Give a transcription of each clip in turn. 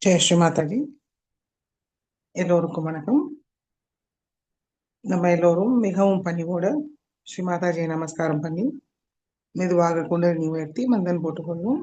ஜெய் ஸ்ரீ மாதாஜி. எல்லோருக்கும் வணக்கம். நம்ம எல்லோரும் மிகவும் பணிவோட ஸ்ரீ மாதாஜியை நமஸ்காரம் பண்ணி மெதுவாக குண்டலினி உயர்த்தி மந்தன் போட்டுக்கொள்வோம்.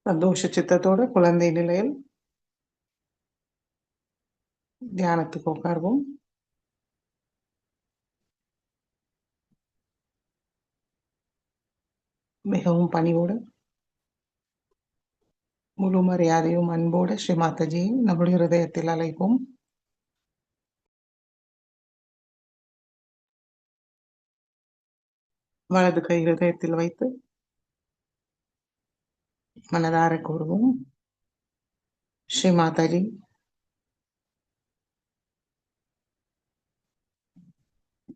சந்தோஷ சித்தத்தோட குழந்தை நிலையில் தியானத்துக்கு உட்கார்வோம். மிகவும் பணிவோட முழு மரியாதையும் அன்போட ஸ்ரீ மாதாஜியை நம்முடைய ஹிருதயத்தில் அழைப்போம். வலது கை ஹிருதயத்தில் வைத்து மனதார கூறுவோம், ஸ்ரீ மாதாஜி,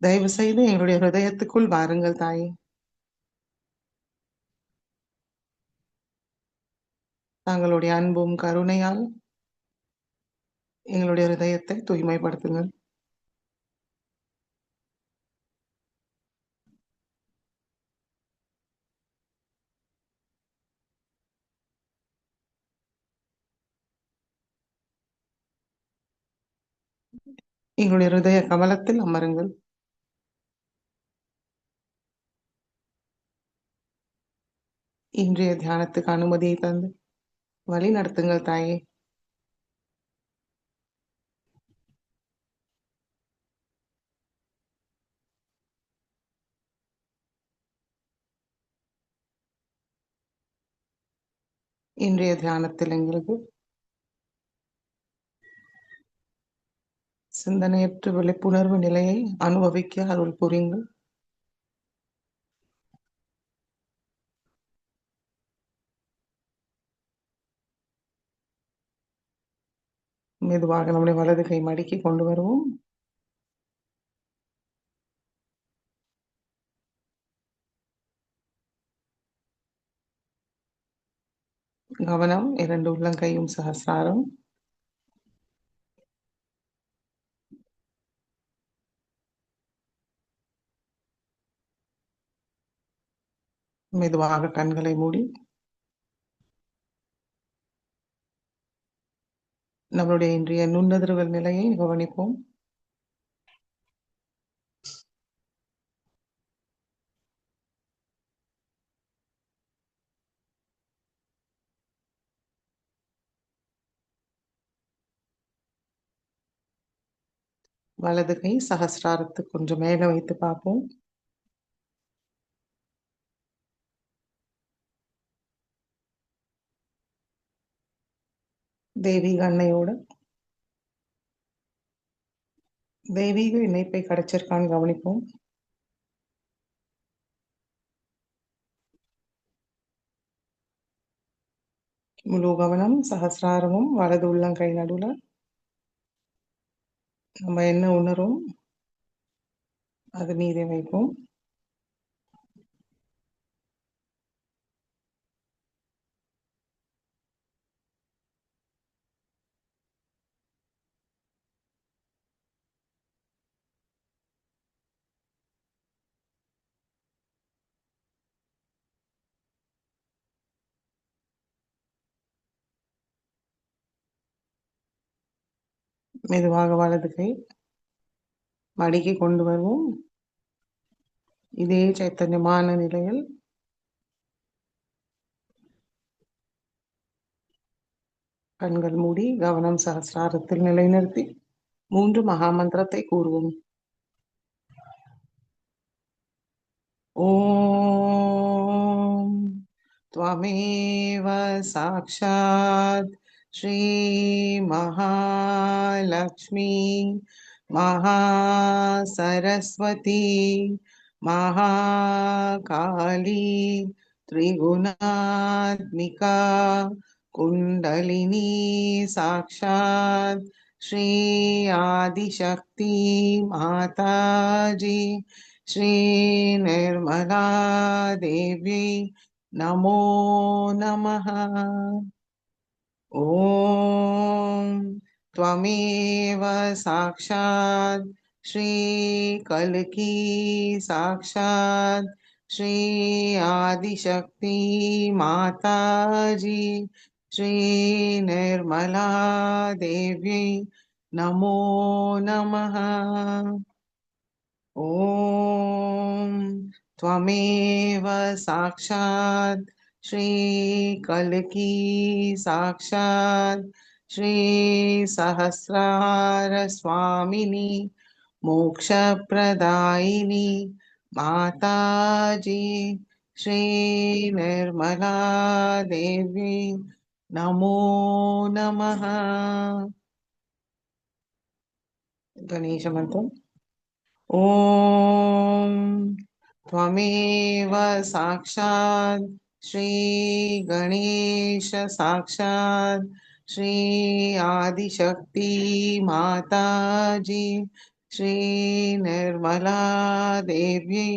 தயவு செய்து எங்களுடைய ஹிருதயத்துக்குள் வாருங்கள் தாயே. தங்களுடைய அன்பும் கருணையால் எங்களுடைய ஹிருதயத்தை தூய்மைப்படுத்துங்கள். எங்களுடைய ஹிருதய கமலத்தில் அமருங்கள். இன்றைய தியானத்துக்கு அனுமதியை தந்து வழி நடத்துங்கள் தாயே. இன்றைய தியானத்தில் எங்களுக்கு சிந்தனையற்ற விழிப்புணர்வு நிலையை அனுபவிக்க அருள் புரியுங்கள். மெதுவாக நம்முடைய வலது கை மடக்கி கொண்டு வருவோம். கவனம் இரண்டு உள்ளங்கையும் சஹஸ்ராரம். மெதுவாக கண்களை மூடி நம்மளுடைய இன்றைய நுண்ணதிர்வல் நிலையை கவனிப்போம். வலது கை சஹஸ்ராரத்துக்கு கொஞ்சம் மேல வைத்து பார்ப்போம். தெய்வீக அன்னையோட தெய்வீக இணைப்பை கிடைச்சிருக்கான்னு கவனிப்போம். முழு கவனம் சஹஸ்ராரமும் வலது உள்ளங்கை நடுவுல. நம்ம என்ன உணரும் அது மீதே வைப்போம். மெதுவாக வலது கை மடிக்கு கொண்டு வருவோம். இதே சைத்தன்யமான நிலையில் கண்கள் மூடி கவனம் சகசிராரத்தில் நிலைநிறுத்தி 3 மகாமந்திரத்தை கூறுவோம். ஓம் त्वमेव साक्षात् श्री महालक्ष्मी महासरस्वती महाकाली त्रिगुणात्मिका कुण्डलिनी साक्षात् श्री आदिशक्ति माताजी श्री निर्मला देवी नमो नमः। ॐ त्वमेव साक्षात् श्री कल्की साक्षात् श्री आदिशक्ति माताजी श्री निर्मला देवी नमो नमः। ॐ त्वमेव साक्षात् श्री कल्की साक्षात् श्री सहस्रार स्वामिनी मोक्षप्रदायिनी माताजी श्री निर्मला देवी नमो नमः। गणेश मंत्र। ॐ त्वमेव साक्षात् श्री गणेश साक्षात् श्री आदिशक्ति माताजी श्री निर्मला देवी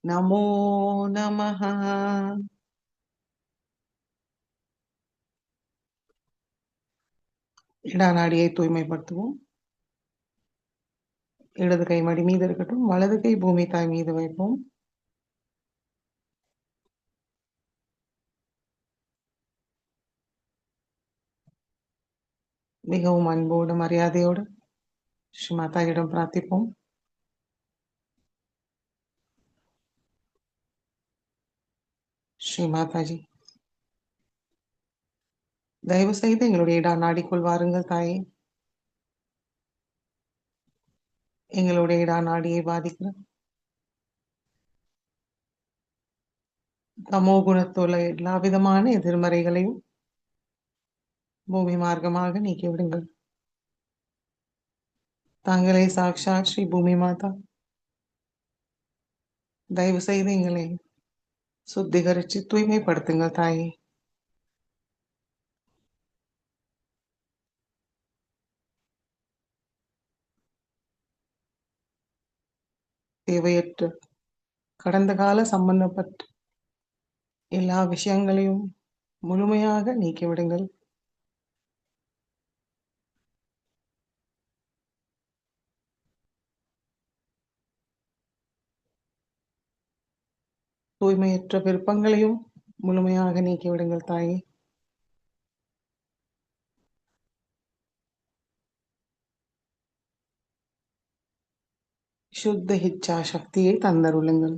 नमो नमः। இடநாடியை தூய்மைப்படுத்துவோம். இடது கை மடி மீது இருக்கட்டும், வலது கை பூமி தாய் மீது வைப்போம். மிகவும் அன்போடு மரியாதையோடு ஸ்ரீ மாதாஜியிடம் பிரார்த்திப்போம். ஸ்ரீ மாதாஜி, தயவு செய்து எங்களுடைய இடநாடிக்குள் வாருங்கள் தாயே. எங்களுடைய இடநாடியை பாதிக்கிற தமோ குணத்துள்ள எல்லா விதமான எதிர்மறைகளையும் பூமி மார்க்கமாக நீக்கி விடுங்கள். தாங்களே சாக்ஷாத் ஸ்ரீ பூமி மாதா, தயவு செய்து எங்களை சுத்திகரிச்சு தூய்மைப்படுத்துங்கள் தாயே. தேவையற்ற கடந்த கால சம்பந்தப்பட்ட எல்லா விஷயங்களையும் முழுமையாக நீக்கிவிடுங்கள். தூய்மையற்ற விருப்பங்களையும் முழுமையாக நீக்கிவிடுங்கள் தாயே. சுத்த இச்சா சக்தியை தந்தருளுங்கள்.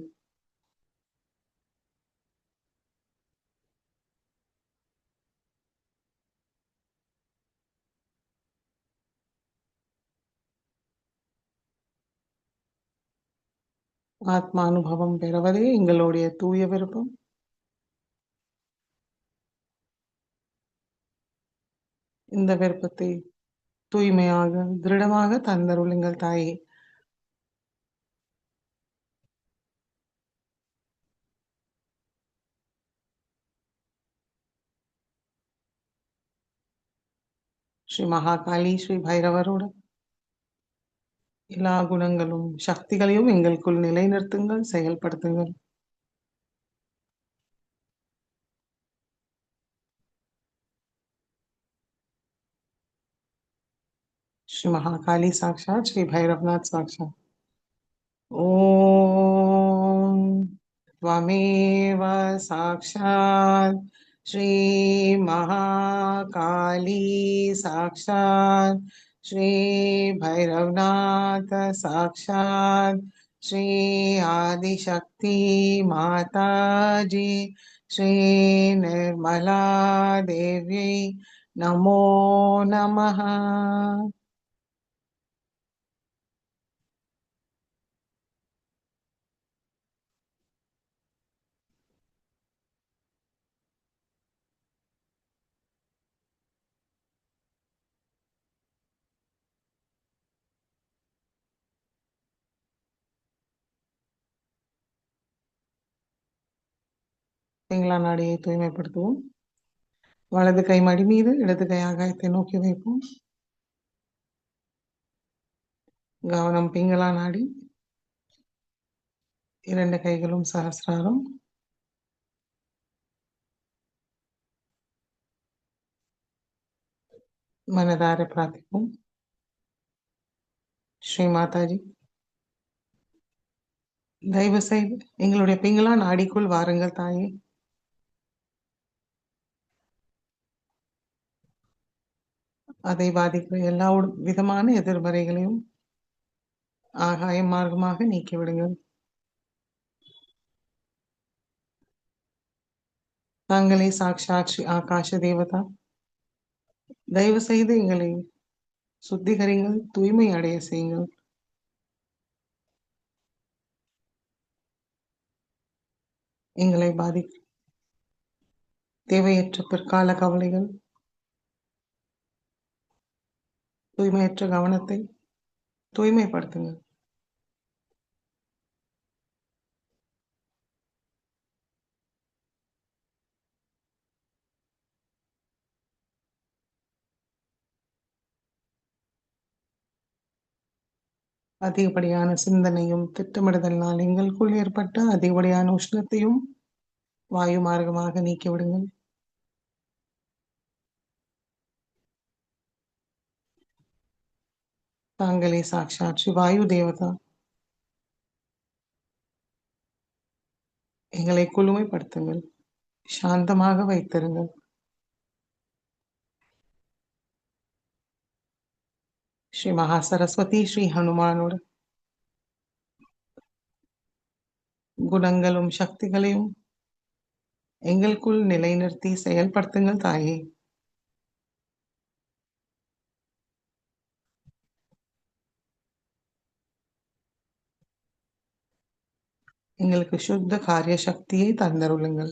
ஆத்மானுபவம் பெறுவதே எங்களுடைய தூய விருப்பம். இந்த விருப்பத்தை தூய்மையாக திருடமாக தந்தருளுங்கள் தாயே. ஸ்ரீ மகாகாளி ஸ்ரீ பைரவரோட எல்லா குணங்களும் சக்திகளையும் எங்களுக்குள் நிலைநிறுத்துங்கள், செயல்படுத்துங்கள். श्री महाकाली साक्षात श्री भैरवनाथ साक्षात। ओम त्वमेव साक्षात् श्री महाकाली साक्षात् श्री भैरवनाथ साक्षात् श्री आदिशक्ति माता जी श्री निर्मला देवी नमो नमः. பிங்களா நாடியை தூய்மைப்படுத்துவோம். வலது கை மடி மீது இடது கை ஆகாயத்தை நோக்கி வைப்போம். கவனம் பிங்களா நாடி. இரண்டு கைகளும் சஹஸ்ராரம். மனதார பிரார்த்திப்போம். ஸ்ரீ மாதாஜி, தயவு செய்து எங்களுடைய பிங்களா நாடிக்குள் வாருங்கள் தாயே. அதை பாதிக்கிற எல்லா விதமான எதிர்மறைகளையும் ஆகாய மார்க்கமாக நீக்கிவிடுங்கள். தாங்களே சாக்ஷாத் ஸ்ரீ ஆகாஷ தேவதா, தயவு செய்து எங்களை சுத்திகரிங்கள், தூய்மை அடைய செய்யுங்கள். எங்களை பாதிக்க தேவையற்ற பிற்கால கவலைகள், தூய்மையற்ற கவனத்தை தூய்மைப்படுத்துங்கள். அதிகப்படியான சிந்தனையும் திட்டமிடுதலினால் எங்களுக்குள் ஏற்பட்ட அதிகப்படியான உஷ்ணத்தையும் வாயு மார்க்கமாக நீக்கிவிடுங்கள். தாங்களே சாக்ஷாத் ஸ்ரீ வாயு தேவதா, எங்களை குளுமைப்படுத்துங்கள், சாந்தமாக வைத்திருங்கள். ஸ்ரீ மகா சரஸ்வதி ஸ்ரீ ஹனுமானோட குணங்களும் சக்திகளையும் எங்களுக்குள் நிலைநிறுத்தி செயல்படுத்துங்கள் தாயே. எங்களுக்கு சுத்த காரிய சக்தியை தந்தருளுங்கள்.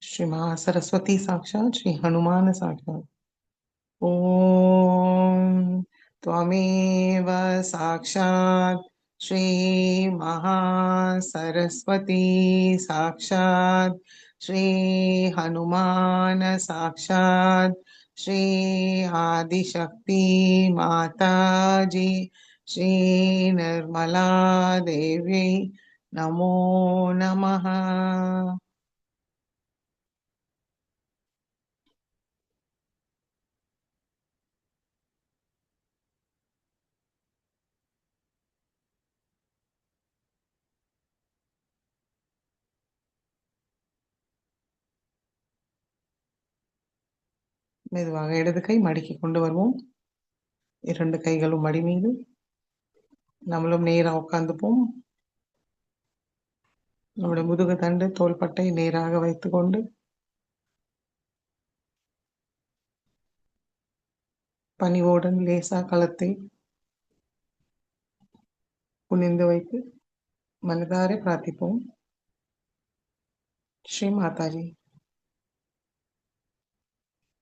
श्री महासरस्वती साक्षात् श्री हनुमान साक्षात्. ओम त्वमेव साक्षात् श्री महासरस्वती साक्षात् श्री हनुमान साक्षात् श्री आदिशक्ति माता जी श्री निर्मला देवी नमो नमः. மெதுவாக இடது கை மடக்கி கொண்டு வருவோம். இரண்டு கைகளும் மடி மீது. நம்மளும் நேரா உட்கார்ந்துப்போம். நம்முடைய முதுகு தண்டு தோள்பட்டை நேராக வைத்துக்கொண்டு பணிவுடன் லேசா களத்தை குனிந்து வைத்து மனதார பிரார்த்திப்போம். ஸ்ரீ மாதாஜி,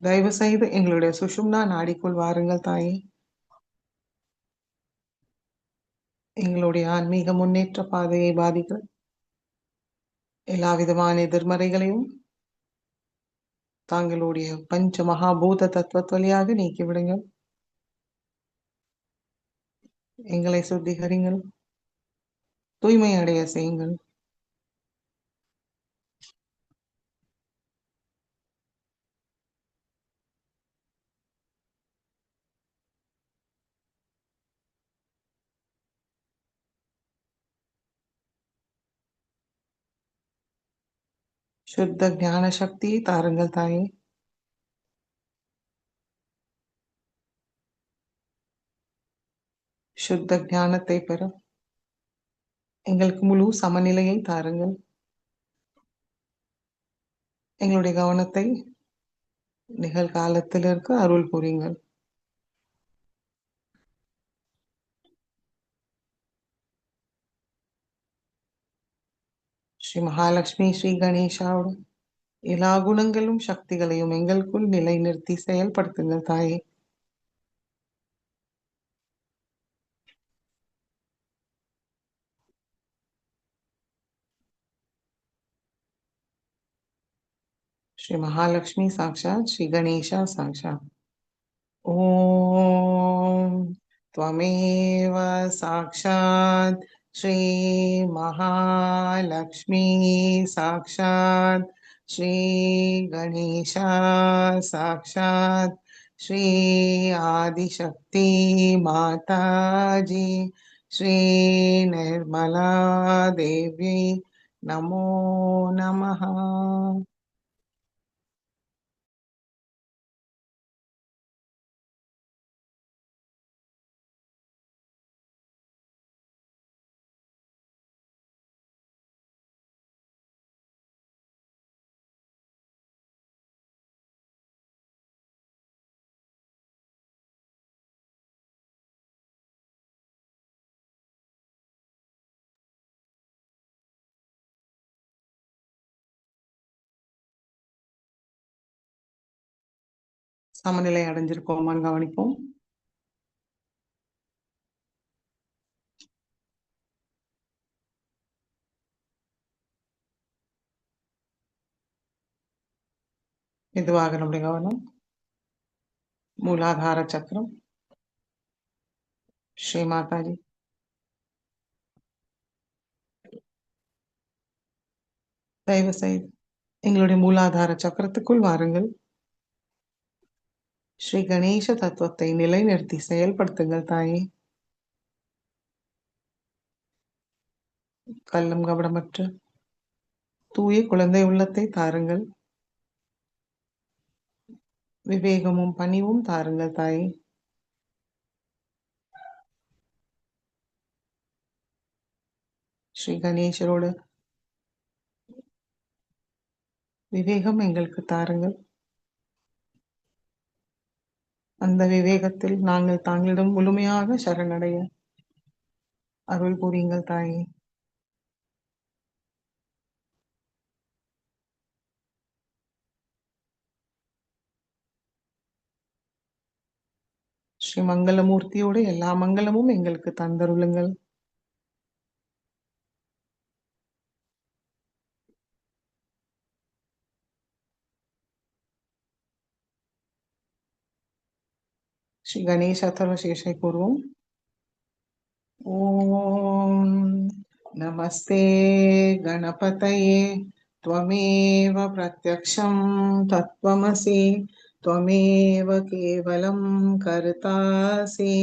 தயவு செய்து எங்களுடைய சுஷும்னா நாடிக்குள் வாருங்கள் தாயே. எங்களுடைய ஆன்மீக முன்னேற்ற பாதையை பாதிக்க எல்லா விதமான எதிர்மறைகளையும் தாங்களுடைய பஞ்ச மகாபூத தத்துவத் வழியாக நீக்கிவிடுங்கள். எங்களை சுத்திகரிங்கள், தூய்மை அடைய செய்யுங்கள். சுத்த ஞான சக்தி தாருங்கள் தாயே. சுத்த ஞானத்தை பெற எங்களுக்கு முழு சமநிலையை தாருங்கள். எங்களுடைய கவனத்தை நிகழ்காலத்தில் இருக்க அருள் புரியுங்கள். ஸ்ரீ மகாலட்சுமி ஸ்ரீ கணேஷாவோட எல்லா குணங்களும் சக்திகளையும் எங்களுக்குள் நிலைநிறுத்தி செயல்படுத்துங்கள் தாயே. श्री महालक्ष्मी साक्षात् श्री गणेशा साक्षात्। ओम त्वमेव साक्षात् श्री महालक्ष्मी साक्षात् श्री गणेशा साक्षात् श्री आदिशक्ति माता जी श्री निर्मला देवी नमो नमः। சமநிலை அடைஞ்சிருக்கோமான்னு கவனிப்போம். மெதுவாக நம்முடைய கவனம் மூலாதார சக்கரம். ஸ்ரீ மாதாஜி தயவு செய்து எங்களுடைய மூலாதார சக்கரத்துக்குள் வாருங்கள். ஸ்ரீ கணேச தத்துவத்தை நிலைநிறுத்தி செயல்படுத்துங்கள் தாயே. கள்ளம் கபடமற்ற தூய குழந்தை உள்ளத்தை தாருங்கள். விவேகமும் பணிவும் தாருங்கள் தாயே. ஸ்ரீ கணேசரோட விவேகம் எங்களுக்கு தாருங்கள். அந்த விவேகத்தில் நாங்கள் தாங்களிடம் முழுமையாக சரணடைய அருள் புரியுங்கள் தாயே. ஸ்ரீ மங்களமூர்த்தியோட எல்லா மங்களமும் எங்களுக்கு தந்தருளுங்கள். ஸ்ரீ கணேச அதர்வ சேஷை கூறுவோம். ஓம் நமஸ்தே கணபதயே त्वमेव प्रत्यक्षं तत्त्वमसि त्वमेव केवलं कर्तासि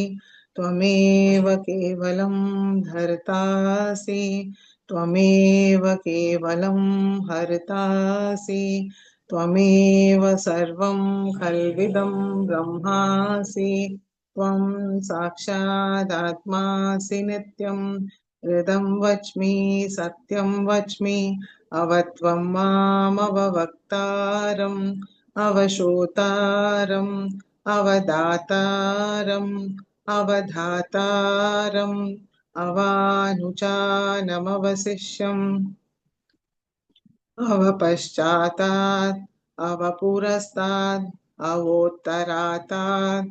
त्वमेव केवलं धर्तासि त्वमेव केवलं हर्तासि त्वमेव सर्वं खल्विदं ब्रह्मासि त्वं साक्षादात्मासि नित्यं हृदं वच्मि सत्यं वच्मि अवत्वं मामवक्तारम् अवशोतारम् अवदातारम् अवधातारम् अवानुचानमवशिष्यम् अवपश्चातात् अवपुरस्तात् अवोत्तरातात्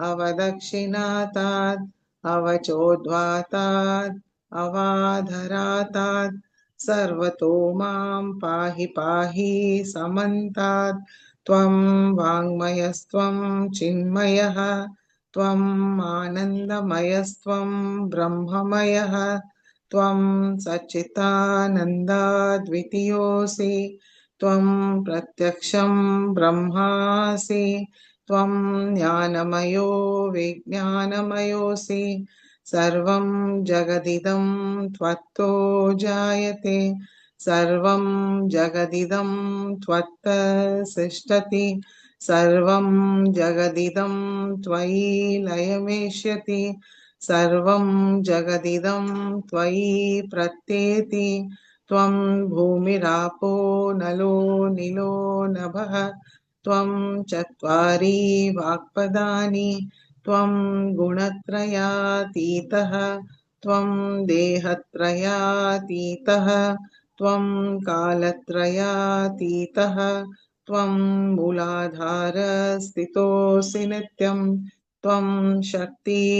अवदक्षिणातात् अवचोद्वातात् अवाधरातात् सर्वतो मां पाहि पाहि समन्तात् त्वं वाङ्मयस्त्वं चिन्मयः त्वम् आनन्दमयस्त्वं ब्रह्ममयः त्वं सच्चिदानन्दाद्वितीयोऽसि त्वं प्रत्यक्षं ब्रह्मासि त्वं ज्ञानमयो विज्ञानमयोऽसि सर्वं जगदिदं त्वत्तो जायते सर्वं जगदिदं त्वत्तसिष्ठति सर्वं जगदिदं त्वयि लयमेष्यति सर्वं जगदिदं त्वयि प्रत्येति त्वं भूमिरापो नलो निलो नभः त्वं चत्वारि वाक्पदानि त्वं गुणत्रयातीतः त्वं देहत्रयातीतः त्वं कालत्रयातीतः त्वं मूलाधारस्थितोऽसि नित्यं त्वं शक्तित्रयात्मकः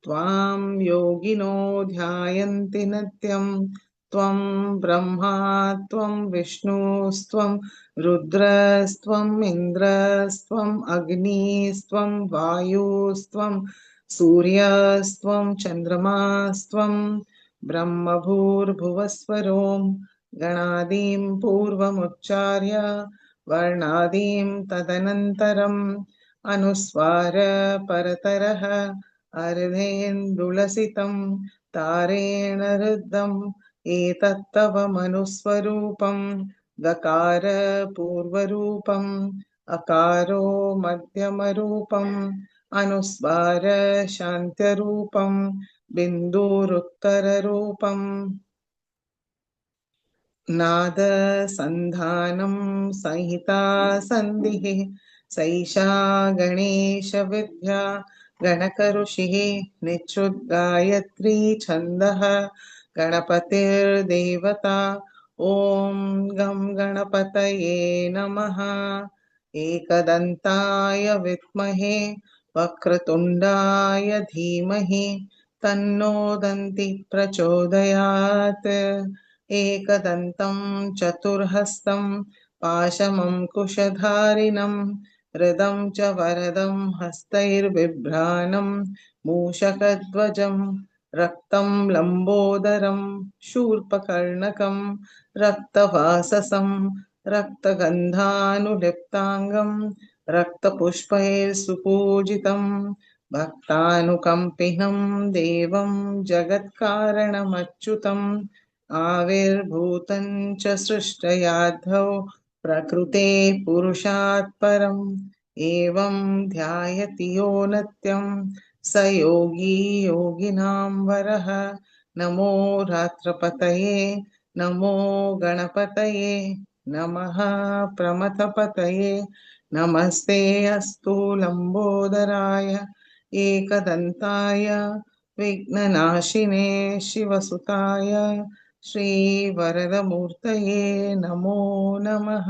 त्वां योगिनो ध्यायन्ति नित्यं त्वं ब्रह्मा त्वं विष्णुस्त्वं रुद्रस्त्वम् इन्द्रस्त्वम् अग्निस्त्वं वायुस्त्वं सूर्यस्त्वं चन्द्रमास्त्वं ब्रह्मभूर्भुवस्वरों गणादीं पूर्वमुच्चार्य वर्णादीं तदनन्तरम् अनुस्वार परतरः अर्धेन्दुलसितं तारेण रुद्धम् एतत्तव मनुस्वरूपं गकार पूर्वरूपम् अकारो मध्यमरूपम् अनुस्वार शान्त्यरूपम् बिन्दुरुत्तररूपम् नाद संधानं संहिता संधिः सैषा गणेश विद्या गणकऋषिः निच्छुद्गायत्री छन्दः गणपतिर्देवता ॐ गं गणपतये नमः एकदन्ताय विद्महे वक्रतुण्डाय धीमहि तन्नो दन्ति प्रचोदयात् एकदन्तं चतुर्हस्तं पाशमङ्कुशधारिणं हृदं च वरदं हस्तैर्बिभ्राणं मूषकध्वजं रक्तं लम्बोदरं शूर्पकर्णकं रक्तवाससं रक्तगन्धानुलिप्ताङ्गं रक्तपुष्पैर्सुपूजितं भक्तानुकम्पिनं देवं जगत्कारणमच्युतम् आविर्भूतं च सृष्टयाद्धौ प्रकृते पुरुषात् परम् एवं ध्यायति यो नित्यं स योगी योगिनां वरः नमो रात्रपतये नमो गणपतये नमः प्रमथपतये नमस्ते अस्तु लम्बोदराय एकदन्ताय विघ्ननाशिने शिवसुताय श्रीवरदमूर्तये नमो नमः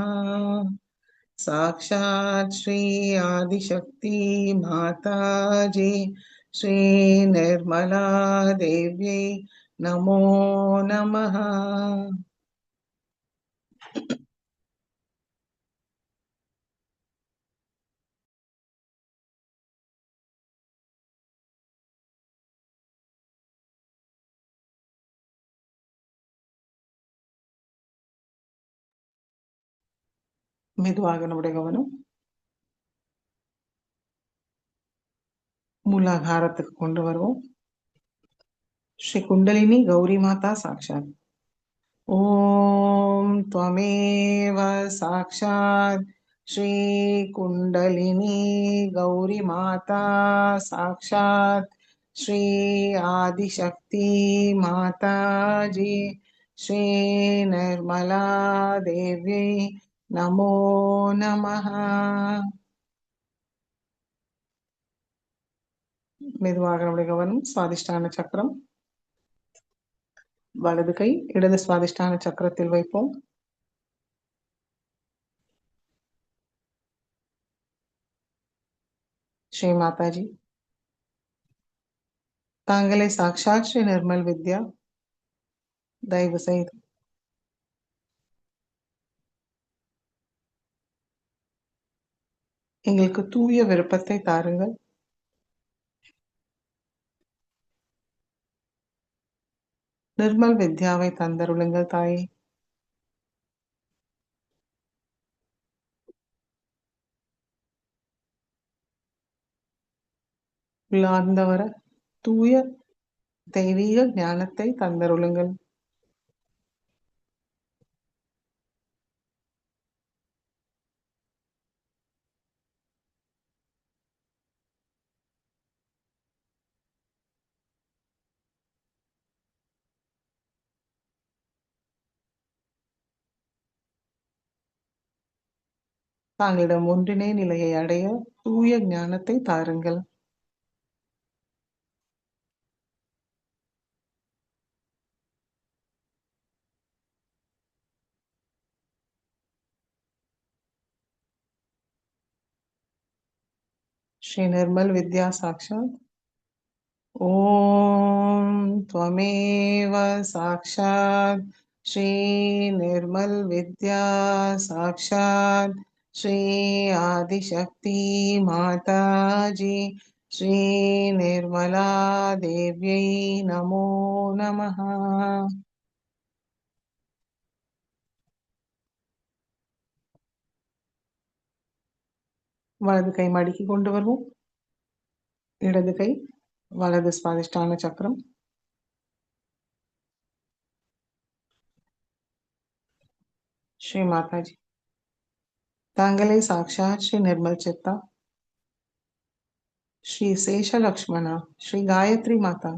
साक्षात् श्री आदिशक्ति माताजी श्री निर्मला देव्यै नमो नमः மெதுவாக நம்முடைய கவனம் மூலாதாரத்துக்கு கொண்டு வருவோம் ஸ்ரீ குண்டலினி கௌரி மாதா சாட்சாத் ॐ त्वमेव साक्षात् श्रीकुण्डलिनी गौरीमाता साक्षात् श्री आदिशक्ति माताजी श्री निर्मला देव्यै नमो नमः மெதுவாக நம்முடைய கவனம் சுவாதிஷ்டான சக்கரம் வலது கை இடது சுவாதிஷ்டான சக்கரத்தில் வைப்போம் ஸ்ரீ மாதாஜி தாங்களே சாக்ஷாத் ஸ்ரீ நிர்மல் வித்யா தயவு செய்து எங்களுக்கு தூய விருப்பத்தை தாருங்கள் நிர்மல் வித்யாவை தந்தருளுங்கள் தாயே உள்ளார்ந்தவர தூய தெய்வீக ஞானத்தை தந்தருளுங்கள் தாங்களிடம் ஒன்றினை நிலையை அடைய தூய ஞானத்தை தாருங்கள். श्री निर्मल विद्या साक्षात् ओम त्वमेव साक्षात् श्री निर्मल विद्या साक्षात् श्री आदिशक्ति माता जी श्री निर्मला देव्यै नमो नमः. வலது கை மடக்கி கொண்டு வருவோம். இடது கை வலது சுவாதிஷ்டான சக்கரம். श्री माता जी तांगले साक्षात श्री निर्मल चित्ता श्री शेष लक्ष्मणा श्री गायत्री माता.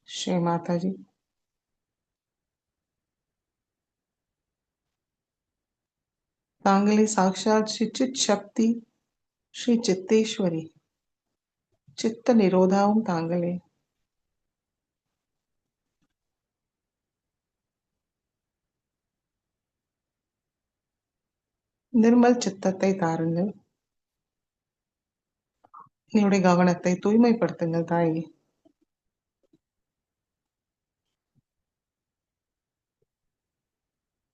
श्री माता जी तांगले साक्षात श्री चित शक्ति श्री चित्तेश्वरी चित्त निरोधाவும் தாங்களே. நிர்மல் சித்தத்தை தாருங்கள். என்னுடைய கவனத்தை தூய்மைப்படுத்துங்கள் தாயே.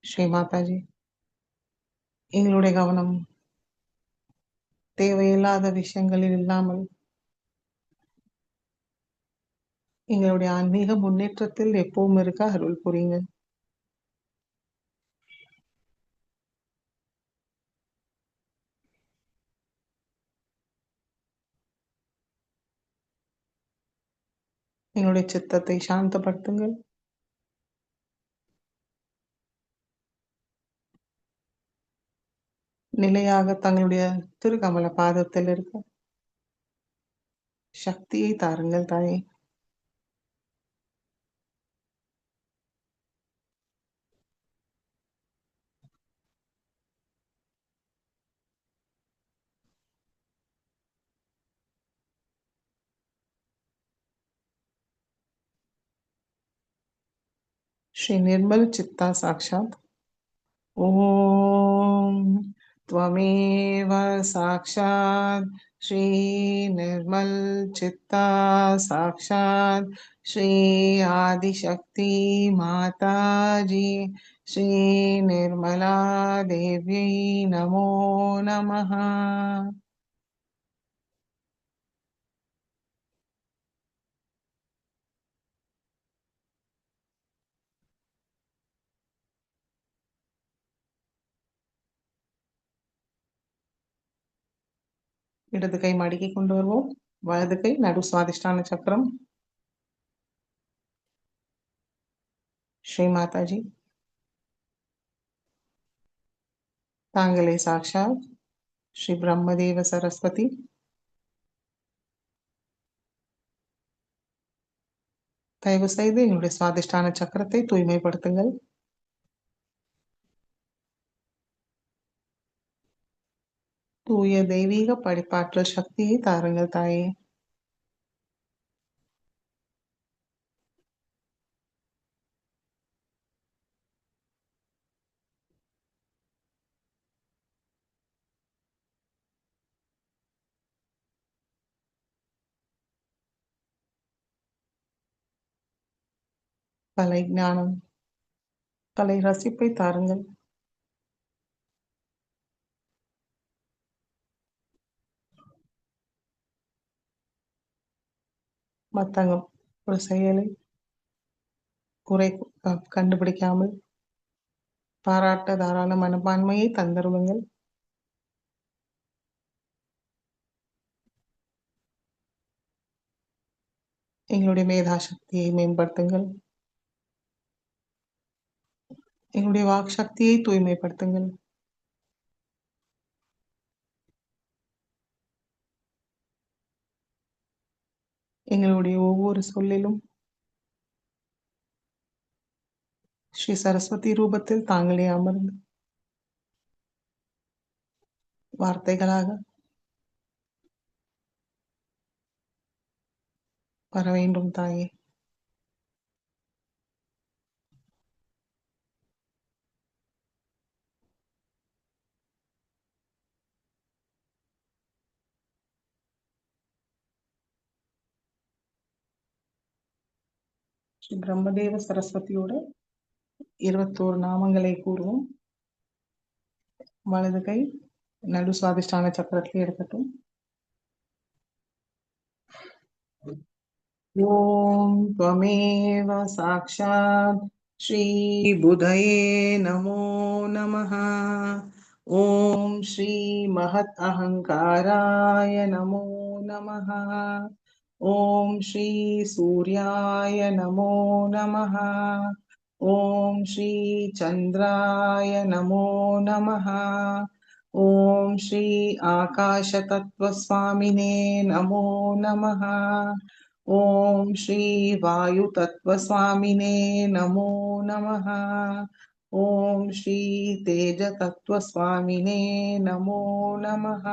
ஸ்ரீ மாதாஜி எங்களுடைய கவனம் தேவையில்லாத விஷயங்களில் இல்லாமல் எங்களுடைய ஆன்மீக முன்னேற்றத்தில் எப்பவும் இருக்க அருள் புரியுங்க. எங்களுடைய சித்தத்தை சாந்தப்படுத்துங்கள். நிலையாக தங்களுடைய திருக்கமல பாதத்தில் இருக்க சக்தியை தாருங்கள் தாயே. श्री निर्मल चित्ता साक्षात ओम त्वमेव साक्षात श्री निर्मल चित्ता साक्षात श्री आदिशक्ति माता जी श्री निर्मला देव्यै नमो नमः. இடது கை மடக்கி கொண்டு வருவோம். வலது கை நடு சுவாதிஷ்டான சக்கரம். श्री माता जी तांगले साक्षात श्री ब्रह्मदेव सरस्वती தயவு செய்து என்னுடைய சுவாதிஷ்டான சக்கரத்தை தூய்மைப்படுத்துங்கள். தூய தெய்வீக படைப்பாற்றல் சக்தியை தாருங்கள் தாயே. கலை ஞானம் கலை ரசிப்பை தாருங்கள். மத்தவங்க ஒரு செயலை குறை கண்டுபிடிக்காமல் பாராட்ட தாராள மனப்பான்மையை தந்தருளுங்கள். எங்களுடைய மேதா சக்தியை மேம்படுத்துங்கள். எங்களுடைய வாக் சக்தியை தூய்மைப்படுத்துங்கள். எங்களுடைய ஒவ்வொரு சொல்லிலும் ஸ்ரீ சரஸ்வதி ரூபத்தில் தாங்களே அமர்ந்து வார்த்தைகளாக வர வேண்டும் தாயே. ஸ்ரீ பிரம்மதேவ சரஸ்வதியோட 21 நாமங்களை கூறுவோம். வலது கை நடு சுவாதிஷ்டான சக்கரத்திலே இருக்கட்டும். ஓம் त्वमेव साक्षात् श्री बुधये नमो नमः. ஓம் ஸ்ரீ மகத் அகங்காராய நமோ நமः. ஓம் ஸ்ரீ சூர்யாய நமோ நமः. ஓம் ஸ்ரீ சந்திராய நமோ நமः. ஓம் ஸ்ரீ ஆகாஷதத்வஸ்வாமினே நமோ நமः. ஓம் ஸ்ரீ வாயுதத்வஸ்வாமினே நமோ நமः. ஓம் ஸ்ரீ தேஜதத்வஸ்வாமினே நமோ நமः.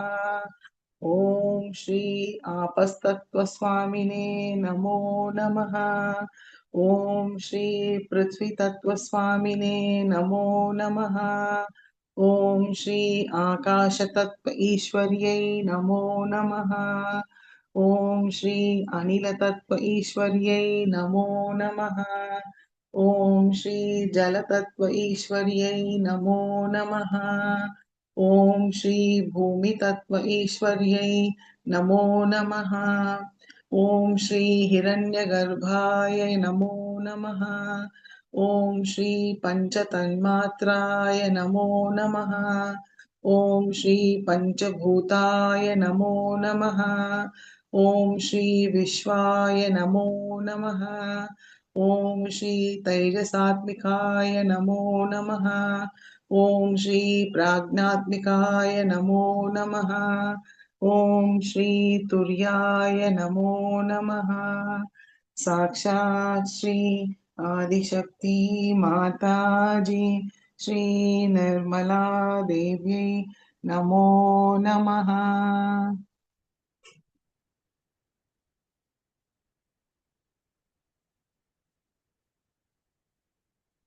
ஓம் ஸ்ரீ ஆபஸ்தத்வஸ்வாமினே நமோ நமः. ஓம் ஸ்ரீ பிருத்விதத்வஸ்வாமினே நமோ நமः. ஓம் ஸ்ரீ ஆகாஷதத்வ ஈஸ்வர்யை நமோ நமः. ஓம் ஸ்ரீ அனிலதத்வ ஈஸ்வர்யை நமோ நமः. ஓம் ஸ்ரீ ஜலதத்வ ஈஸ்வர்யை நமோ நமः. ஓம் ஸ்ரீ பூமிதத்வ ஈஸ்வர்யை நமோ நமः. ஓம் ஸ்ரீ ஹிரண்யகர்பாய நமோ நமः. ஓம் ஸ்ரீ பஞ்சதன்மாத்ராய நமோ நமः. ஓம் ஸ்ரீ பஞ்சபூதாய நமோ நமः. ஓம் ஸ்ரீ விஸ்வாய நமோ நமः. ஓம் ஸ்ரீ தைஜசாத்மிகாய நமோ நமः. ஓம் ஸ்ரீ பிராஜ்ஞாத்மிகாய நமோ நமः. ஓம் ஸ்ரீ துர்யாய நமோ நமः. சாக்ஷாத் ஸ்ரீ ஆதிசக்தி மாதாஜி ஸ்ரீ நிர்மலா தேவி நமோ நமः.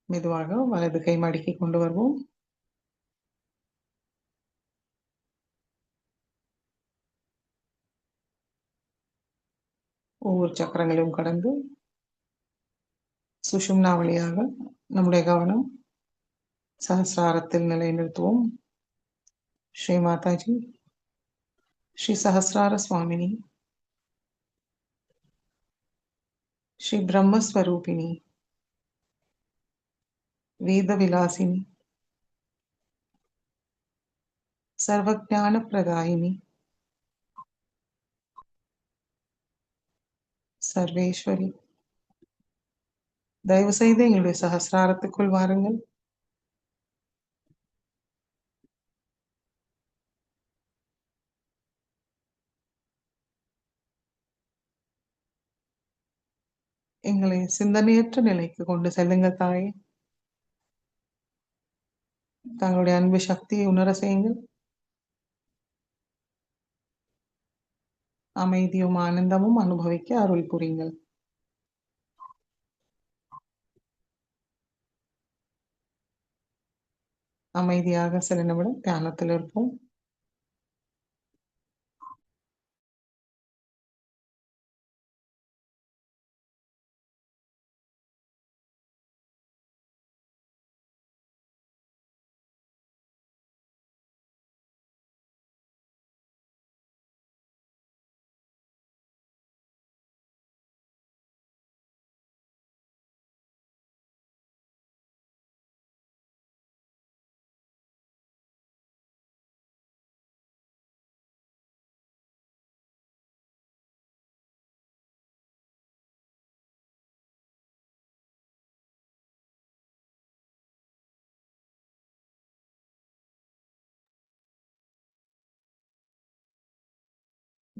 மெதுவாக வலது கை மடக்கி கொண்டு வருவோம். ஒவ்வொரு சக்கரங்களையும் கடந்து சுஷும்னா வழியாக நம்முடைய கவனம் சஹஸ்ராரத்தில் நிலைநிறுத்துவோம். ஸ்ரீ மாதாஜி ஸ்ரீ சஹஸ்ரார சுவாமினி ஸ்ரீ பிரம்மஸ்வரூபிணி வேத விலாசினி சர்வஜான பிரதாயினி சர்வேஸ்வரி, தயவு செய்து எங்களுடைய சஹஸ்ராரத்துக்குள் வாருங்கள். எங்களை சிந்தனையற்ற நிலைக்கு கொண்டு செல்லுங்கள் தாயே. தங்களுடைய அன்பு சக்தியை உணர செய்யுங்கள். அமைதியும் ஆனந்தமும் அனுபவிக்க அருள் புரியுங்கள். அமைதியாக சில நிமிடம் தியானத்தில் இருப்போம்.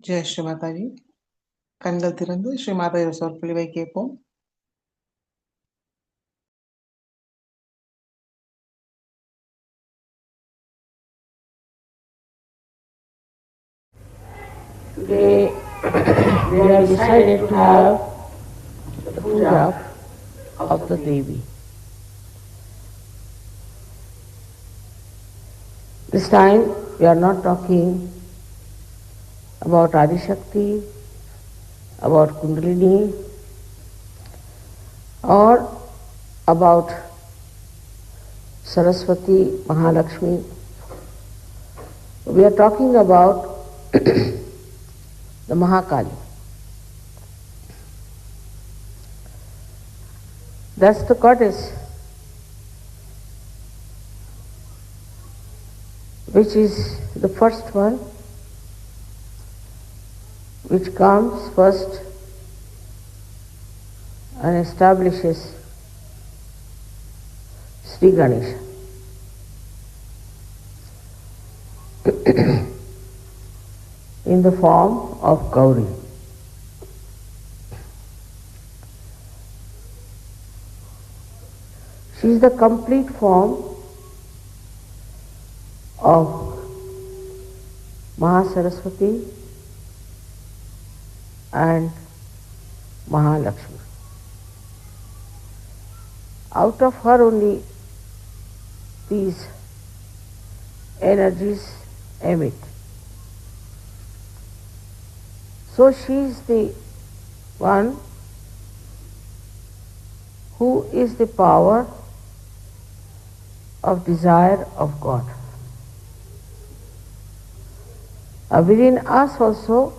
ஜெய் ஸ்ரீ மாதாஜி. கண்கள் திறந்து ஸ்ரீ மாதாஜி சொற்பொழிவை கேட்போம். Today we have decided to have the puja of the Devi. This time we are not talking about Adi Shakti, about Kundalini, or about Saraswati, Mahalakshmi. We are talking about the Mahakali. That's the goddess which is the first one, which comes first and establishes Sri Ganesha. In the form of Gauri. She is the complete form of Mahasaraswati and Mahalakshmi. Out of her only these energies emit. So she is the one who is the power of desire of God. Within us also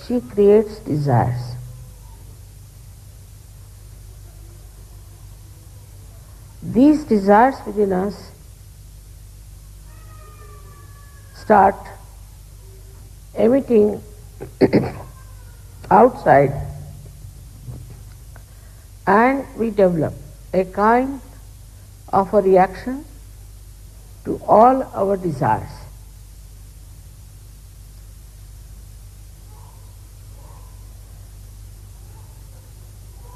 she creates desires. These desires within us start emitting outside, and we develop a kind of a reaction to all our desires.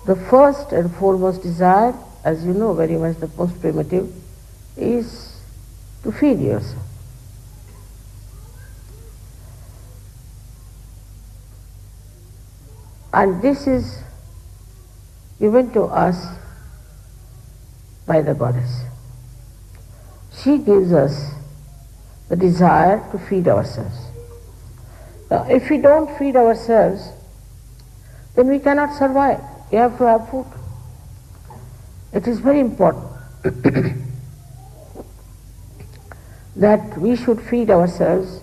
The first and foremost desire, as you know very much, the most primitive, is to feed yourself. And this is given to us by the goddess. She gives us the desire to feed ourselves. Now, if we don't feed ourselves, then we cannot survive. We have to have food. It is very important that we should feed ourselves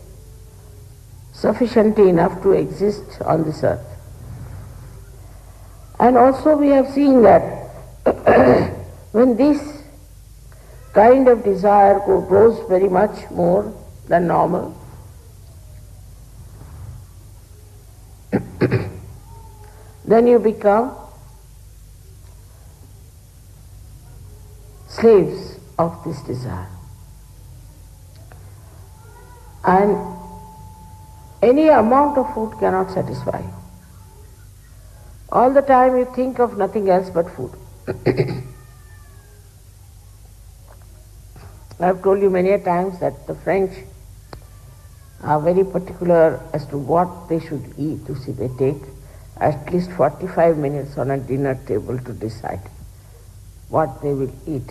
sufficiently enough to exist on this earth. And also we have seen that when this kind of desire grows very much more than normal, then you become slaves of this desire. And any amount of food cannot satisfy you. All the time you think of nothing else but food. I have told you many a times that the French are very particular as to what they should eat. You see, they take at least 45 minutes on a dinner table to decide what they will eat.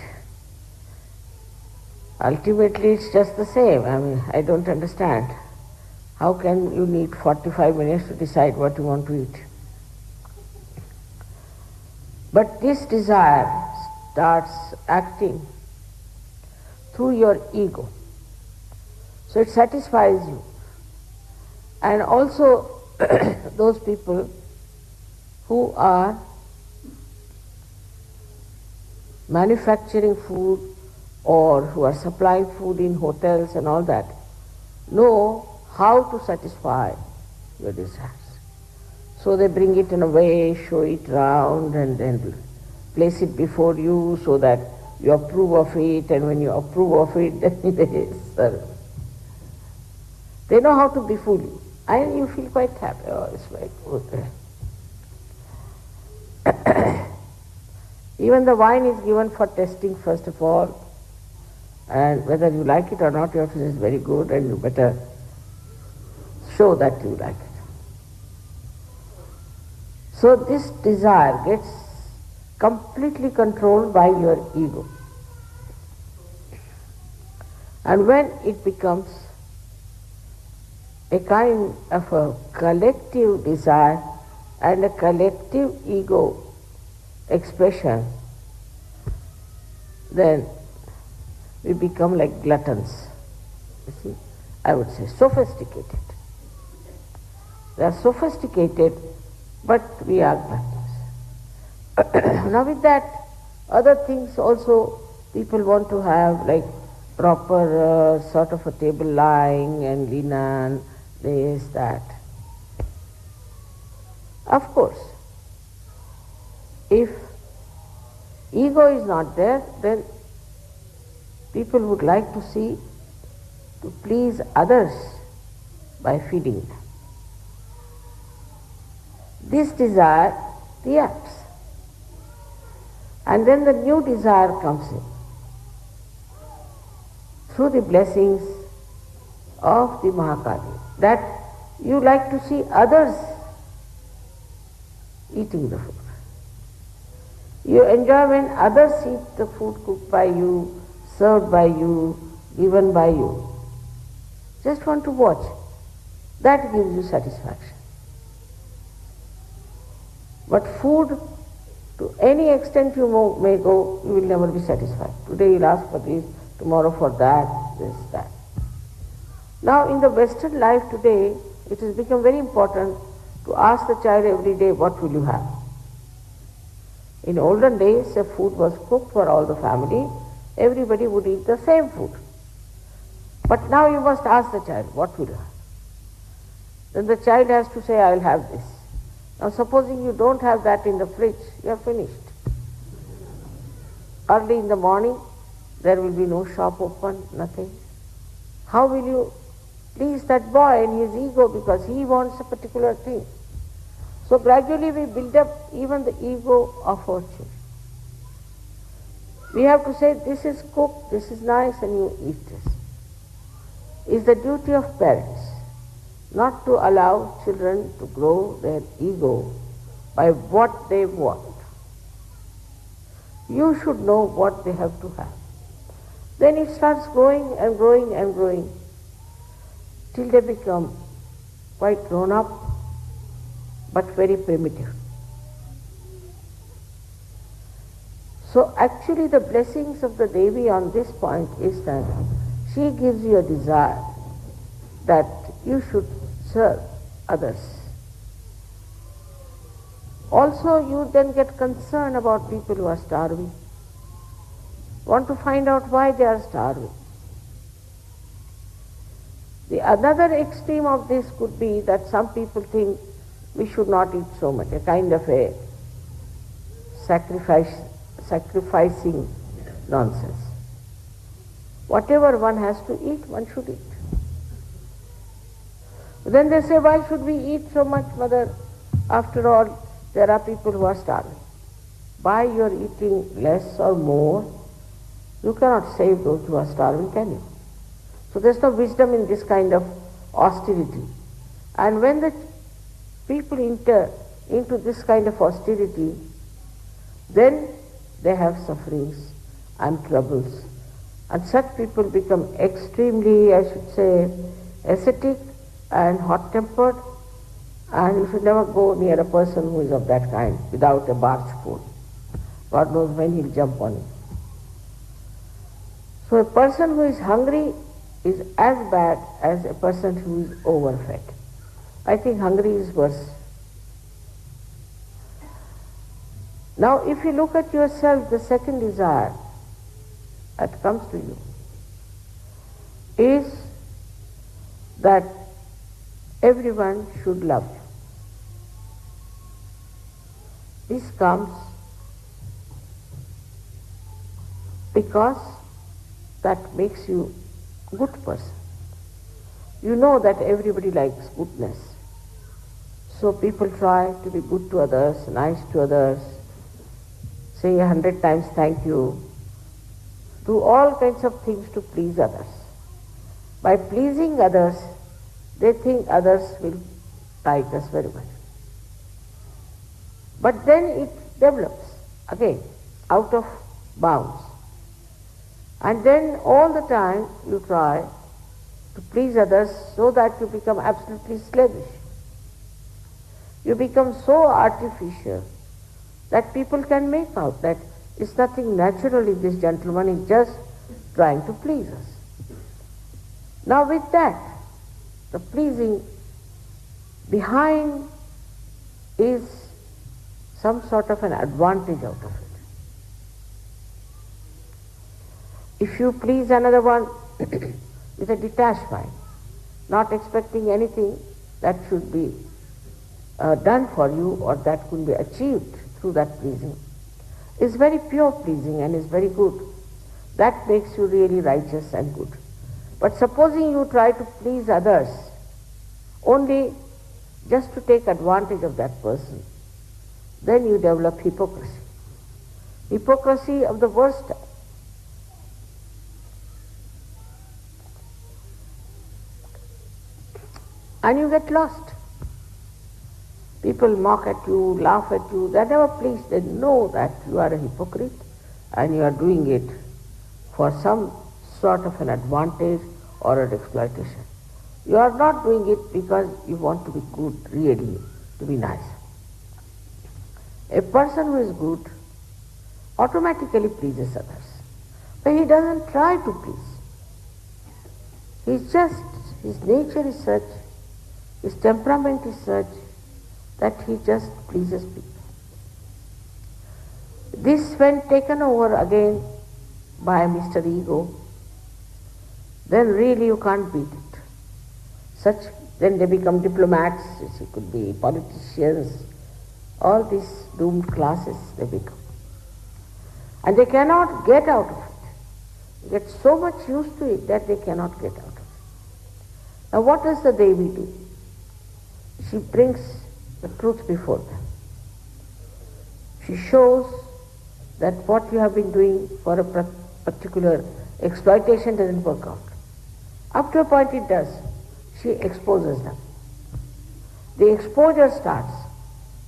Ultimately it's just the same. I mean, I don't understand. How can you need 45 minutes to decide what you want to eat? But this desire starts acting through your ego. So it satisfies you. And also those people who are manufacturing food or who are supplying food in hotels and all that know how to satisfy your desires. So they bring it in a way, show it round, and then place it before you so that you approve of it, and when you approve of it, then they serve. They know how to befool you, and you feel quite happy. Oh, it's very good. Even the wine is given for testing first of all, and whether you like it or not, you have to say it's very good, and you better show that you like it. So this desire gets completely controlled by your ego. And when it becomes a kind of a collective desire and a collective ego expression, then we become like gluttons. You see, I would say sophisticated. They are sophisticated, but we are gluttons. Now with that, other things also people want to have, like proper sort of a table lying and linen, this, that. Of course, if ego is not there, then people would like to see, to please others by feeding them. This desire reacts, and then the new desire comes in through the blessings of the Mahakali, that you like to see others eating the food. You enjoy when others eat the food cooked by you, served by you, given by you. Just want to watch. That gives you satisfaction. But food, to any extent you may go, you will never be satisfied. Today you'll ask for this, tomorrow for that, this, that. Now in the Western life today, it has become very important to ask the child every day, what will you have? In olden days, if food was cooked for all the family, everybody would eat the same food. But now you must ask the child, what will you have? Then the child has to say, I will have this. Now supposing you don't have that in the fridge, you are finished. Early in the morning, there will be no shop open, nothing. How will you please that boy and his ego, because he wants a particular thing? So gradually we build up even the ego of our children. We have to say, this is cooked, this is nice, and you eat this. It's the duty of parents not to allow children to grow their ego by what they want. You should know what they have to have. Then it starts growing and growing and growing till they become quite grown up, but very primitive. So actually the blessings of the Devi on this point is that she gives you a desire that you should serve others. Also you then get concerned about people who are starving. Want to find out why they are starving. The another extreme of this could be that some people think we should not eat so much, a kind of a sacrificing nonsense. Whatever one has to eat, one should eat. Then they say, why should we eat so much, mother? After all, there are people who are starving. By your eating less or more, you cannot save those who are starving, can you? So there's no wisdom in this kind of austerity. And when the people enter into this kind of austerity, then they have sufferings and troubles. And such people become extremely, I should say, ascetic and hot-tempered, and you should never go near a person who is of that kind without a barge pole. God knows when he'll jump on it. So a person who is hungry is as bad as a person who is overfed. I think hungry is worse. Now if you look at yourself, the second desire that comes to you is that everyone should love you. This comes because that makes you a good person. You know that everybody likes goodness. So people try to be good to others, nice to others, say 100 times thank you, do all kinds of things to please others. By pleasing others, they think others will like us very much. But then it develops again out of bounds. And then all the time you try to please others so that you become absolutely slavish. You become so artificial that people can make out that it's nothing natural if this gentleman is just trying to please us. Now with that, the pleasing behind is some sort of an advantage out of it. If you please another one with a detached mind, not expecting anything that should be done for you or that could be achieved through that pleasing, is very pure pleasing and is very good. That makes you really righteous and good. But supposing you try to please others only just to take advantage of that person, then you develop hypocrisy. Hypocrisy of the worst type. And you get lost. People mock at you, laugh at you, they are never pleased. They know that you are a hypocrite and you are doing it for some sort of an advantage or an exploitation. You are not doing it because you want to be good, really, to be nice. A person who is good automatically pleases others, but he doesn't try to please. His nature is such, his temperament is such that he just pleases people. This, when taken over again by Mr. Ego, then really you can't beat it. Then they become diplomats, it could be politicians, all these doomed classes they become. And they cannot get out of it. They get so much used to it that they cannot get out of it. Now what does the Devi do? She brings the truth before them. She shows that what you have been doing for a particular exploitation doesn't work out. Up to a point it does. She exposes them. The exposure starts,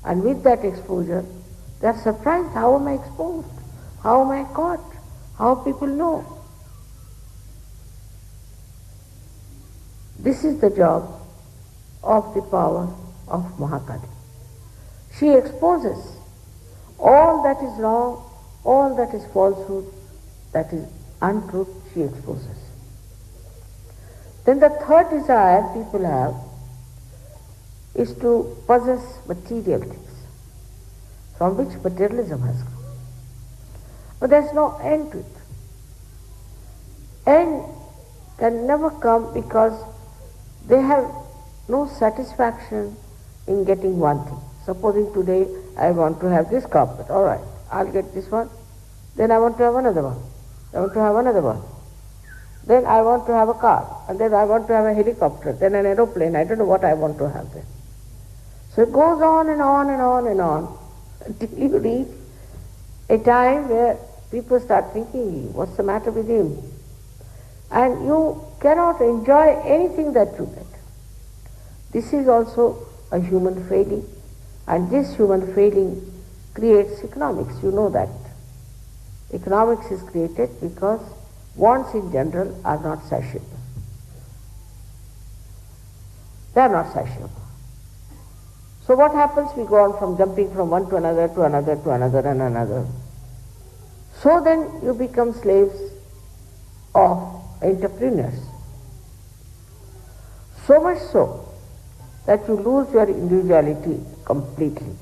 and with that exposure, they are surprised. How am I exposed? How am I caught? How people know? This is the job of the power of Mahakali. She exposes all that is wrong, all that is falsehood, that is untruth, she exposes. Then the third desire people have is to possess material things, from which materialism has come. But there is no end to it. End can never come because they have no satisfaction in getting one thing. Supposing today I want to have this carpet, all right, I'll get this one. Then I want to have another one. I want to have another one. Then I want to have a car. And then I want to have a helicopter. Then an aeroplane. I don't know what I want to have then. So it goes on and on and on and on until you reach a time where people start thinking, what's the matter with him? And you cannot enjoy anything that you get. This is also a human failing, and this human failing creates economics. You know that. Economics is created because wants in general are not satiable. They are not satiable. So what happens? We go on from jumping from one to another, to another, to another and another. So then you become slaves of entrepreneurs. So much so that you lose your individuality completely.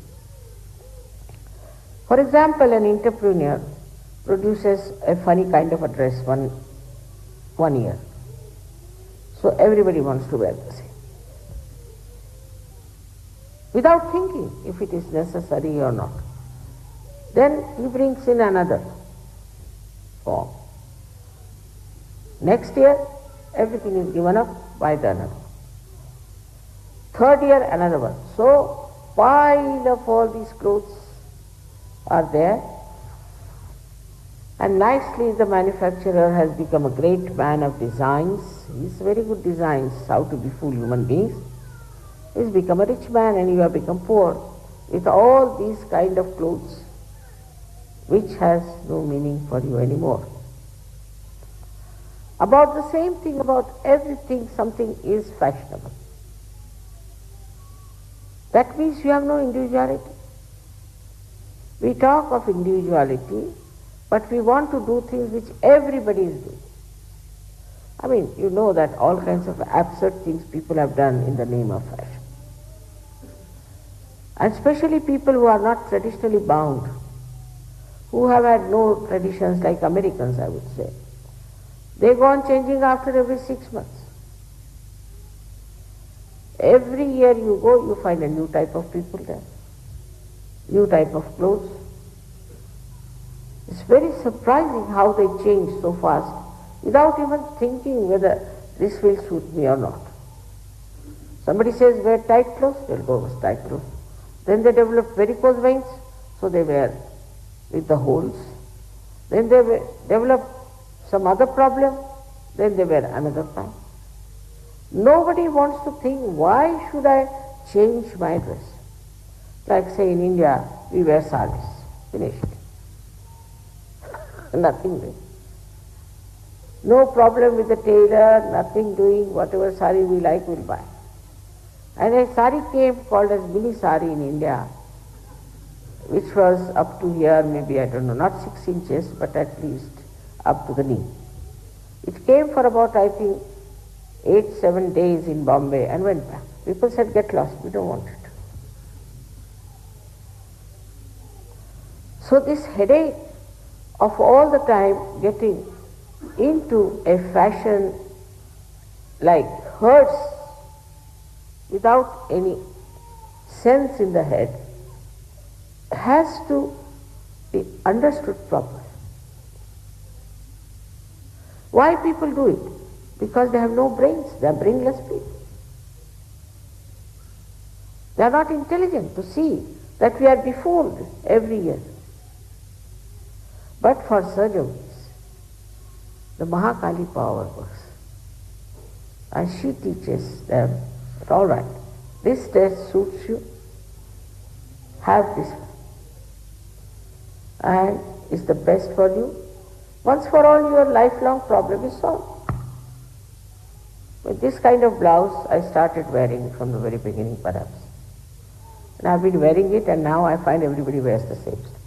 For example, an entrepreneur produces a funny kind of a dress one year. So everybody wants to wear the same. Without thinking if it is necessary or not. Then he brings in another form. Next year, everything is given up by the another. Third year, another one. So, pile of all these clothes are there. And nicely the manufacturer has become a great man of designs. He's very good designs, how to befool human beings. He's become a rich man and you have become poor with all these kind of clothes, which has no meaning for you anymore. About the same thing, about everything, something is fashionable. That means you have no individuality. We talk of individuality, but we want to do things which everybody is doing. I mean, you know that all kinds of absurd things people have done in the name of fashion. And especially people who are not traditionally bound, who have had no traditions like Americans, I would say. They go on changing after every 6 months. Every year you go, you find a new type of people there, new type of clothes. It's very surprising how they change so fast without even thinking whether this will suit me or not. Somebody says wear tight clothes, they'll go with tight clothes. Then they develop varicose veins, so they wear with the holes. Then they develop some other problem, then they wear another kind. Nobody wants to think, why should I change my dress? Like say in India, we wear saris, finished. Nothing doing. No problem with the tailor, nothing doing, whatever sari we like we'll buy. And a sari came called as mini sari in India, which was up to here, maybe, I don't know, not 6 inches, but at least up to the knee. It came for about, I think, 8-7 days in Bombay and went back. People said, get lost, we don't want it. So this headache of all the time getting into a fashion like herds without any sense in the head has to be understood properly. Why people do it? Because they have no brains, they are brainless people. They are not intelligent to see that we are befooled every year. But for surgeons, the Mahakali power works. And she teaches them that all right, this dress suits you, have this one. And is the best for you. Once for all your lifelong problem is solved. With this kind of blouse I started wearing from the very beginning perhaps. And I've been wearing it and now I find everybody wears the same stuff.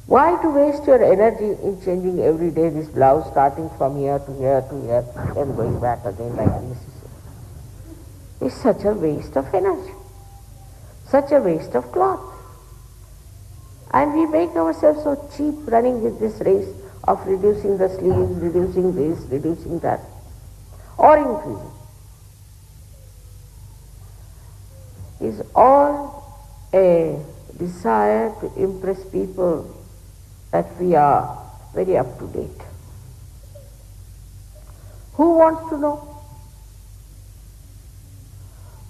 Why to waste your energy in changing every day this blouse, starting from here to here to here, then going back again like this? It's such a waste of energy, such a waste of cloth. And we make ourselves so cheap running with this race of reducing the sleeves, reducing this, reducing that, or increasing. Is all a desire to impress people that we are very up to date. Who wants to know?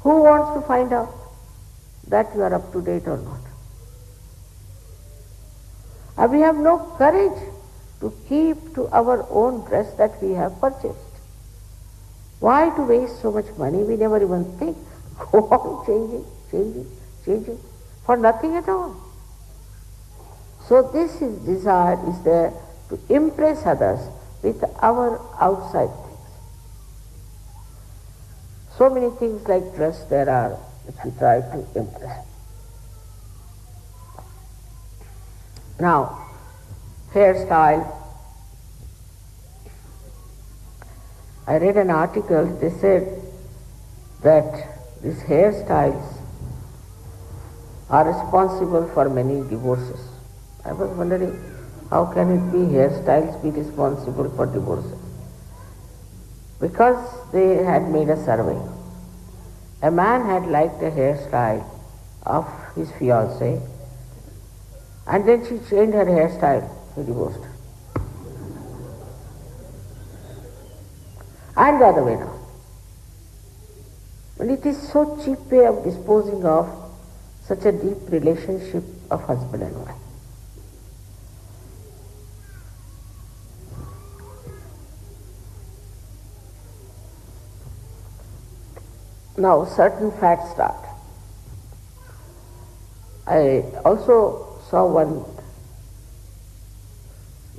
Who wants to find out that you are up to date or not? And we have no courage to keep to our own dress that we have purchased. Why to waste so much money? We never even think. Go on changing, for nothing at all. So this is desire is there to impress others with our outside things. So many things like dress there are which we try to impress. Now, hairstyle. I read an article, they said that these hairstyles are responsible for many divorces. I was wondering, how can it be hairstyles be responsible for divorces? Because they had made a survey. A man had liked a hairstyle of his fiancée, and then she changed her hairstyle, he divorced her. And the other way around. And it is so cheap way of disposing of such a deep relationship of husband and wife. Now certain facts start. I also saw one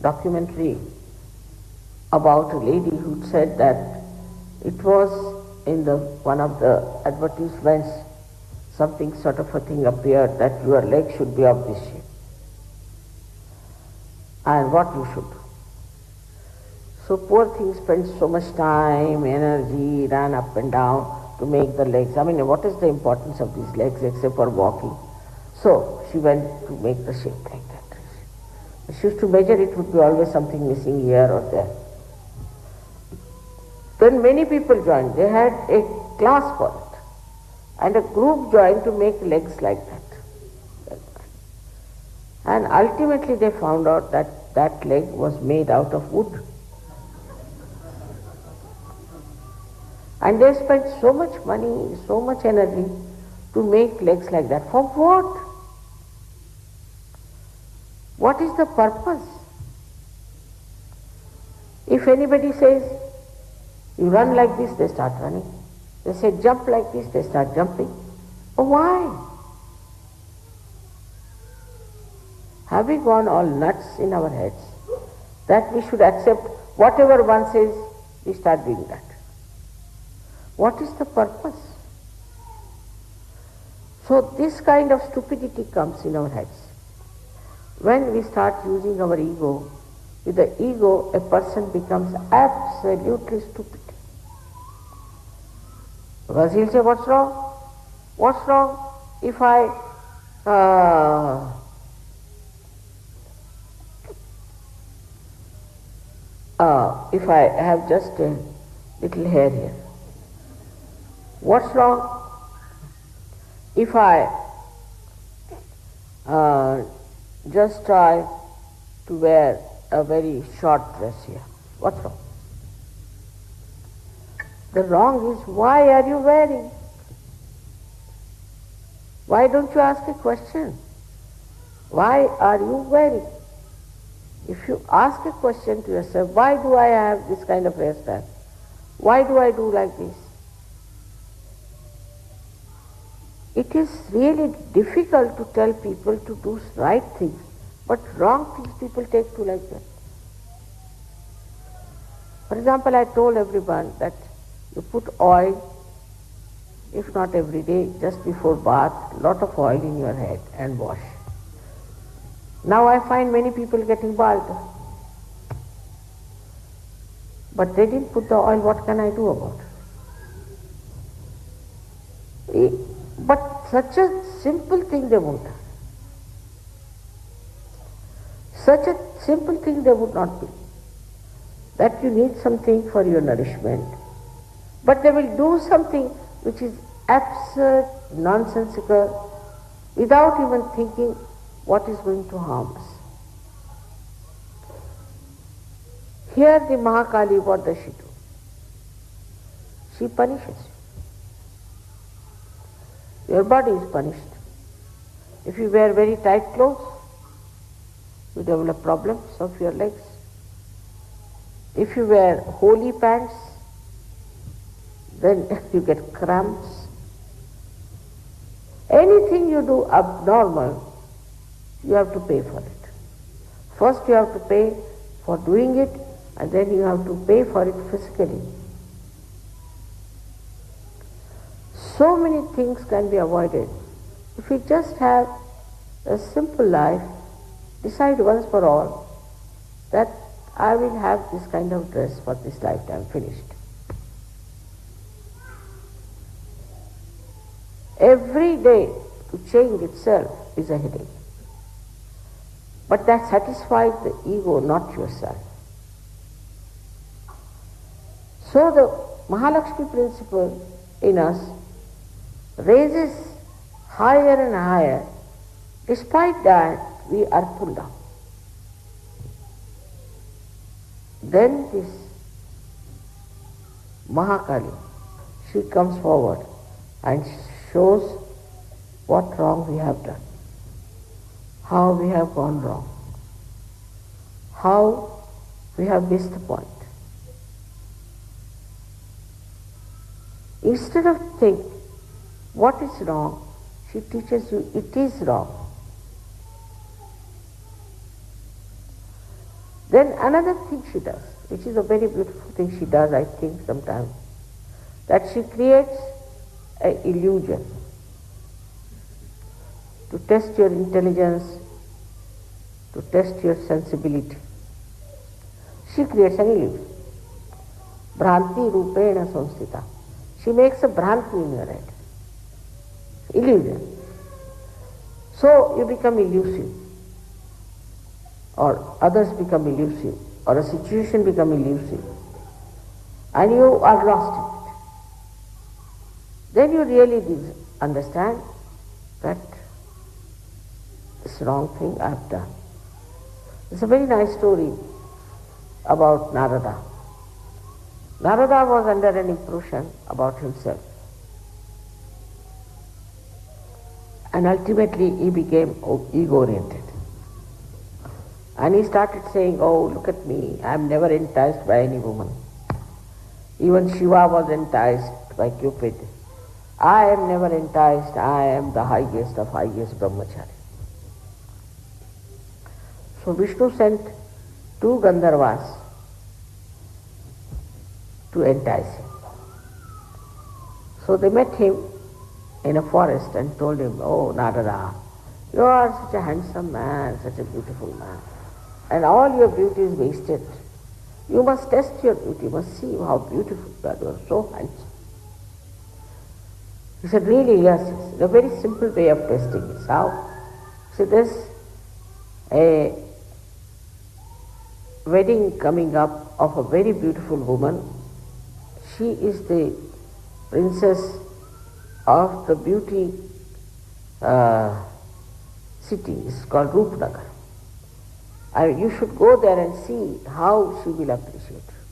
documentary about a lady who said that it was in one of the advertisements, something sort of a thing appeared that your leg should be of this shape and what you should do. So poor thing spent so much time, energy, ran up and down to make the legs. I mean, what is the importance of these legs except for walking? So she went to make the shape like that. She used to measure, it would be always something missing here or there. Then many people joined. They had a class for it. And a group joined to make legs like that. And ultimately they found out that that leg was made out of wood. And they spent so much money, so much energy to make legs like that. For what? What is the purpose? If anybody says, you run like this, they start running. They say jump like this, they start jumping. Oh, why? Have we gone all nuts in our heads that we should accept whatever one says, we start doing that? What is the purpose? So this kind of stupidity comes in our heads. When we start using our ego, with the ego a person becomes absolutely stupid. Because he'll say, what's wrong? What's wrong if I have just a little hair here? What's wrong if I just try to wear a very short dress here? What's wrong? The wrong is, why are you wearing? Why don't you ask a question? Why are you wearing? If you ask a question to yourself, why do I have this kind of hairstyle? Why do I do like this? It is really difficult to tell people to do right things, but wrong things people take to like that. For example, I told everyone that you put oil, if not every day, just before bath, lot of oil in your head and wash. Now I find many people getting bald. But they didn't put the oil, what can I do about it? But such a simple thing they won't have. Such a simple thing they would not be. That you need something for your nourishment. But they will do something which is absurd, nonsensical, without even thinking what is going to harm us. Here the Mahakali, what does she do? She punishes you. Your body is punished. If you wear very tight clothes, you develop problems of your legs. If you wear holey pants, then you get cramps. Anything you do abnormal, you have to pay for it. First you have to pay for doing it, and then you have to pay for it physically. So many things can be avoided if we just have a simple life, decide once for all that I will have this kind of dress for this lifetime, finished. Every day to change itself is a headache. But that satisfies the ego, not yourself. So the Mahalakshmi principle in us raises higher and higher. Despite that, we are pulled down. Then this Mahakali, she comes forward and shows what wrong we have done. how we have gone wrong, how we have missed the point. Instead of think what is wrong, she teaches you it is wrong. Then another thing she does, which is a very beautiful thing she does, I think sometimes, that she creates an illusion to test your intelligence, to test your sensibility. She creates an illusion. Bhranti rupena samstita. She makes a bhranti in your head. Illusion. So you become elusive, or others become elusive, or a situation become elusive, and you are lost in it. Then you really understand that this wrong thing I have done. It's a very nice story about Narada. Narada was under an impression about himself. And ultimately he became ego-oriented. And he started saying, oh, look at me, I am never enticed by any woman. Even Shiva was enticed by Cupid. I am never enticed, I am the highest of highest brahmachari. So Vishnu sent two Gandharvas to entice him. So they met him in a forest and told him, oh Narada, you are such a handsome man, such a beautiful man, and all your beauty is wasted. You must test your beauty, you must see how beautiful you are, you are so handsome. He said, really, yes, it's a very simple way of testing it. How? He said, there's a wedding coming up of a very beautiful woman. She is the princess of the beauty city. It's called Rupnagar. You should go there and see how she will appreciate you.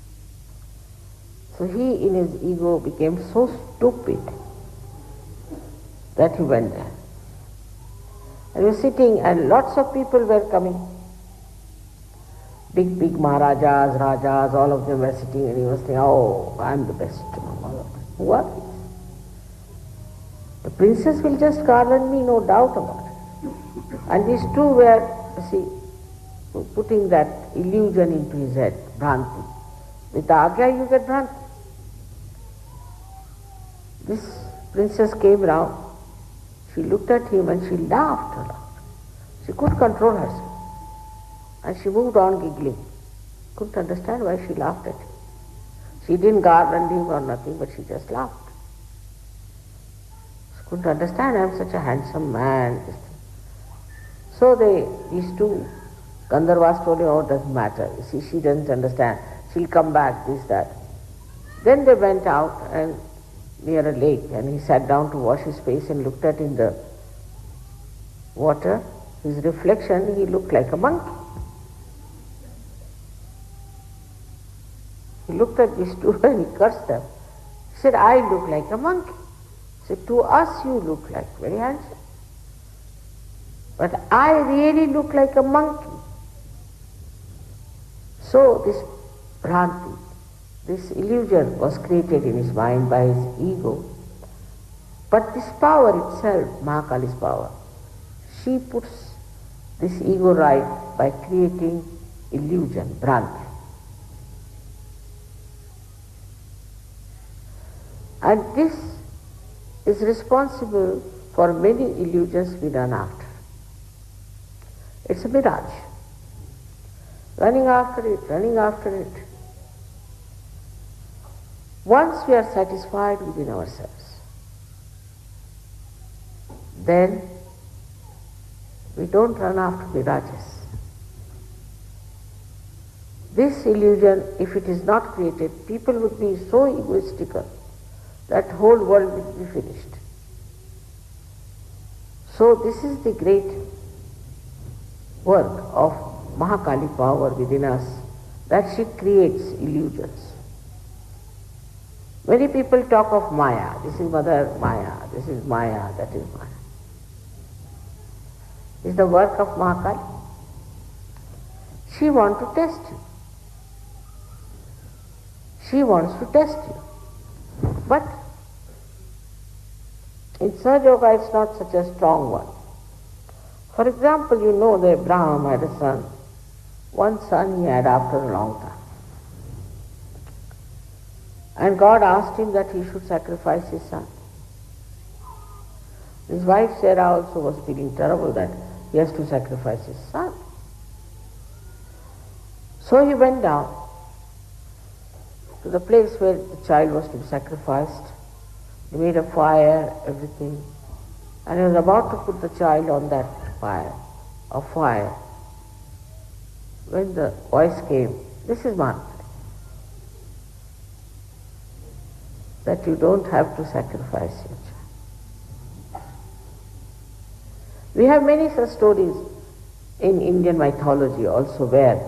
So he in his ego became so stupid that he went there. And he was sitting and lots of people were coming. Big Maharajas, Rajas, all of them were sitting and he was saying, oh, I am the best among all of them. Who are these? The princess will just garland me, no doubt about it. And these two were, putting that illusion into his head, Bhranti. With Agya you get Bhranti. This princess came round, she looked at him and she laughed a lot. She couldn't control herself. And she moved on giggling. Couldn't understand why she laughed at him. She didn't garland him or nothing, but she just laughed. She couldn't understand, I am such a handsome man. So these two Gandharvas told him, oh, it doesn't matter. See, she doesn't understand. She'll come back, this, that. Then they went out and near a lake and he sat down to wash his face and looked at in the water. His reflection, he looked like a monkey. He looked at these two and he cursed them. He said, I look like a monkey. He said, to us you look like very handsome. But I really look like a monkey. So this Bhranti, this illusion was created in his mind by his ego. But this power itself, Mahakali's power, she puts this ego right by creating illusion, Bhranti. And this is responsible for many illusions we run after. It's a mirage. Running after it, running after it. Once we are satisfied within ourselves, then we don't run after mirages. This illusion, if it is not created, people would be so egoistical that whole world will be finished. So this is the great work of Mahakali power within us, that she creates illusions. Many people talk of Maya. This is Mother Maya, this is Maya, that is Maya. is the work of Mahakali. She wants to test you. She wants to test you. But in Sahaja Yoga it's not such a strong one. For example, you know that Abraham had a son. One son he had after a long time. And God asked him that he should sacrifice his son. His wife Sarah also was feeling terrible that he has to sacrifice his son. So he went down to the place where the child was to be sacrificed. He made a fire, everything, and he was about to put the child on that fire, when the voice came, this is Mahakali, that you don't have to sacrifice your child. We have many such stories in Indian mythology also where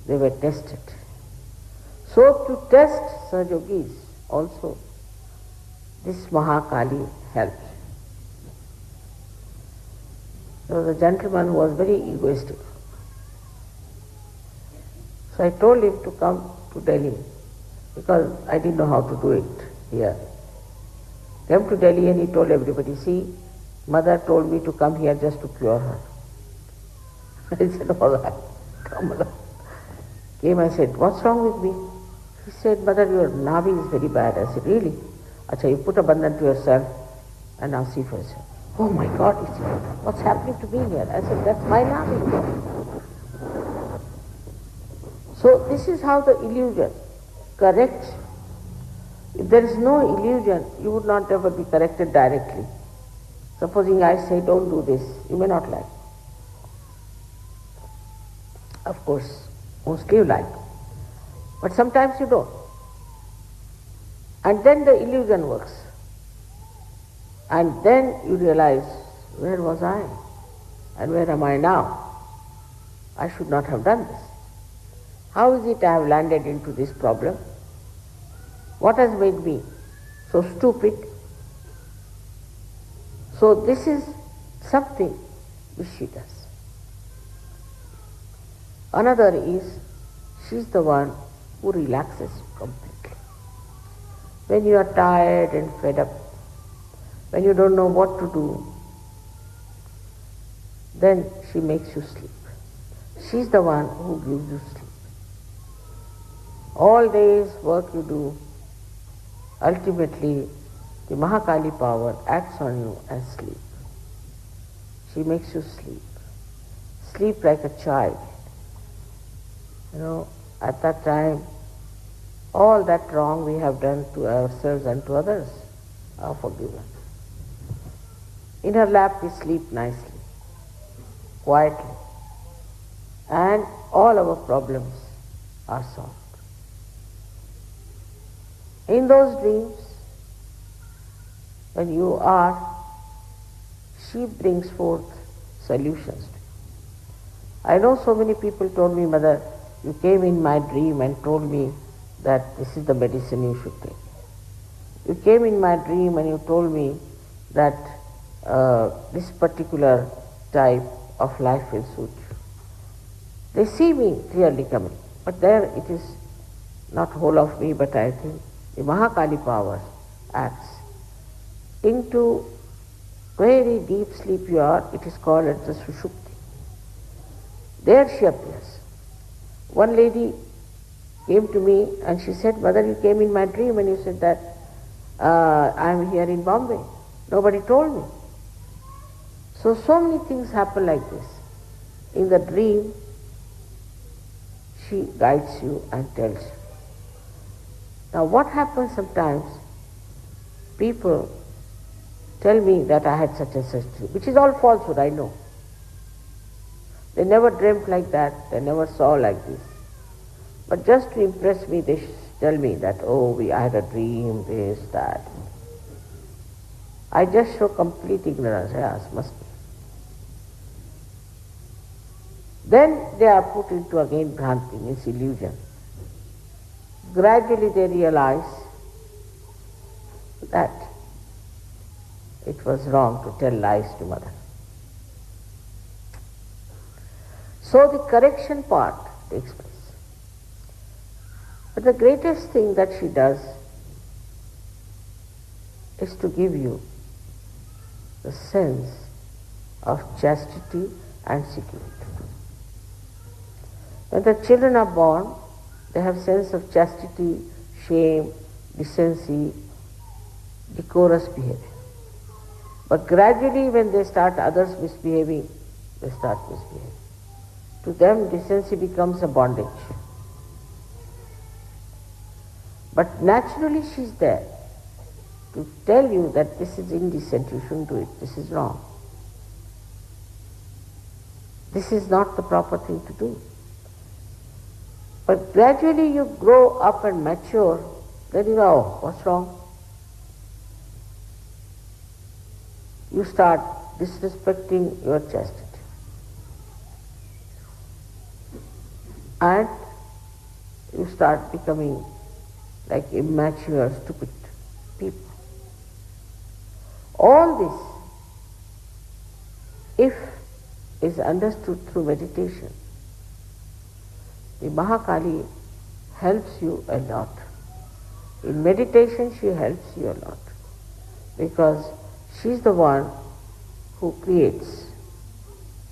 they were tested. So to test Sahajogis also, this Mahakali helps. There was a gentleman who was very egoistic. So I told him to come to Delhi because I didn't know how to do it here. Came to Delhi and he told everybody, see, mother told me to come here just to cure her. I said, all right, come along. Came, I said, what's wrong with me? He said, mother, your navi is very bad. I said, really? Acha, you put a bandhan to yourself and now see for yourself. Oh my God, he said, what's happening to me here? I said, that's my navi. So this is how the illusion corrects. If there is no illusion, you would not ever be corrected directly. Supposing I say, don't do this, you may not like. Of course, mostly you like. But sometimes you don't. And then the illusion works. And then you realize, where was I? And where am I now? I should not have done this. How is it I have landed into this problem? What has made me so stupid? So this is something which she does. Another is, she is the one who relaxes you completely. When you are tired and fed up, when you don't know what to do, then she makes you sleep. She is the one who gives you sleep. All day's work you do, ultimately the Mahakali power acts on you as sleep. She makes you sleep. Sleep like a child. You know, at that time, all that wrong we have done to ourselves and to others are forgiven. In her lap we sleep nicely, quietly, and all our problems are solved. In those dreams, when you are, she brings forth solutions. I know so many people told me, Mother, you came in my dream and told me that this is the medicine you should take. You came in my dream and you told me that this particular type of life will suit you. They see me clearly coming, but there it is not whole of me, but I think the Mahakali power acts. Into very deep sleep you are, it is called as the Sushupti. There she appears. One lady came to me and she said, Mother, you came in my dream and you said that I am here in Bombay. Nobody told me. So many things happen like this. In the dream, she guides you and tells you. Now what happens sometimes, people tell me that I had such and such dream, which is all falsehood, I know. They never dreamt like that, they never saw like this. But just to impress me, they tell me that, I had a dream, this, that. I just show complete ignorance, yes, must be. Then they are put into again Bhranti, means illusion. Gradually they realize that it was wrong to tell lies to Mother. So the correction part takes place. But the greatest thing that she does is to give you the sense of chastity and security. When the children are born, they have sense of chastity, shame, decency, decorous behavior. But gradually when they start others misbehaving, they start misbehaving. To them decency becomes a bondage. But naturally she is there to tell you that this is indecent, you shouldn't do it, this is wrong. This is not the proper thing to do. But gradually you grow up and mature, then you know, oh, what's wrong? You start disrespecting your chastity. And you start becoming like immature, stupid people. All this, if is understood through meditation, the Mahakali helps you a lot. In meditation she helps you a lot because she is the one who creates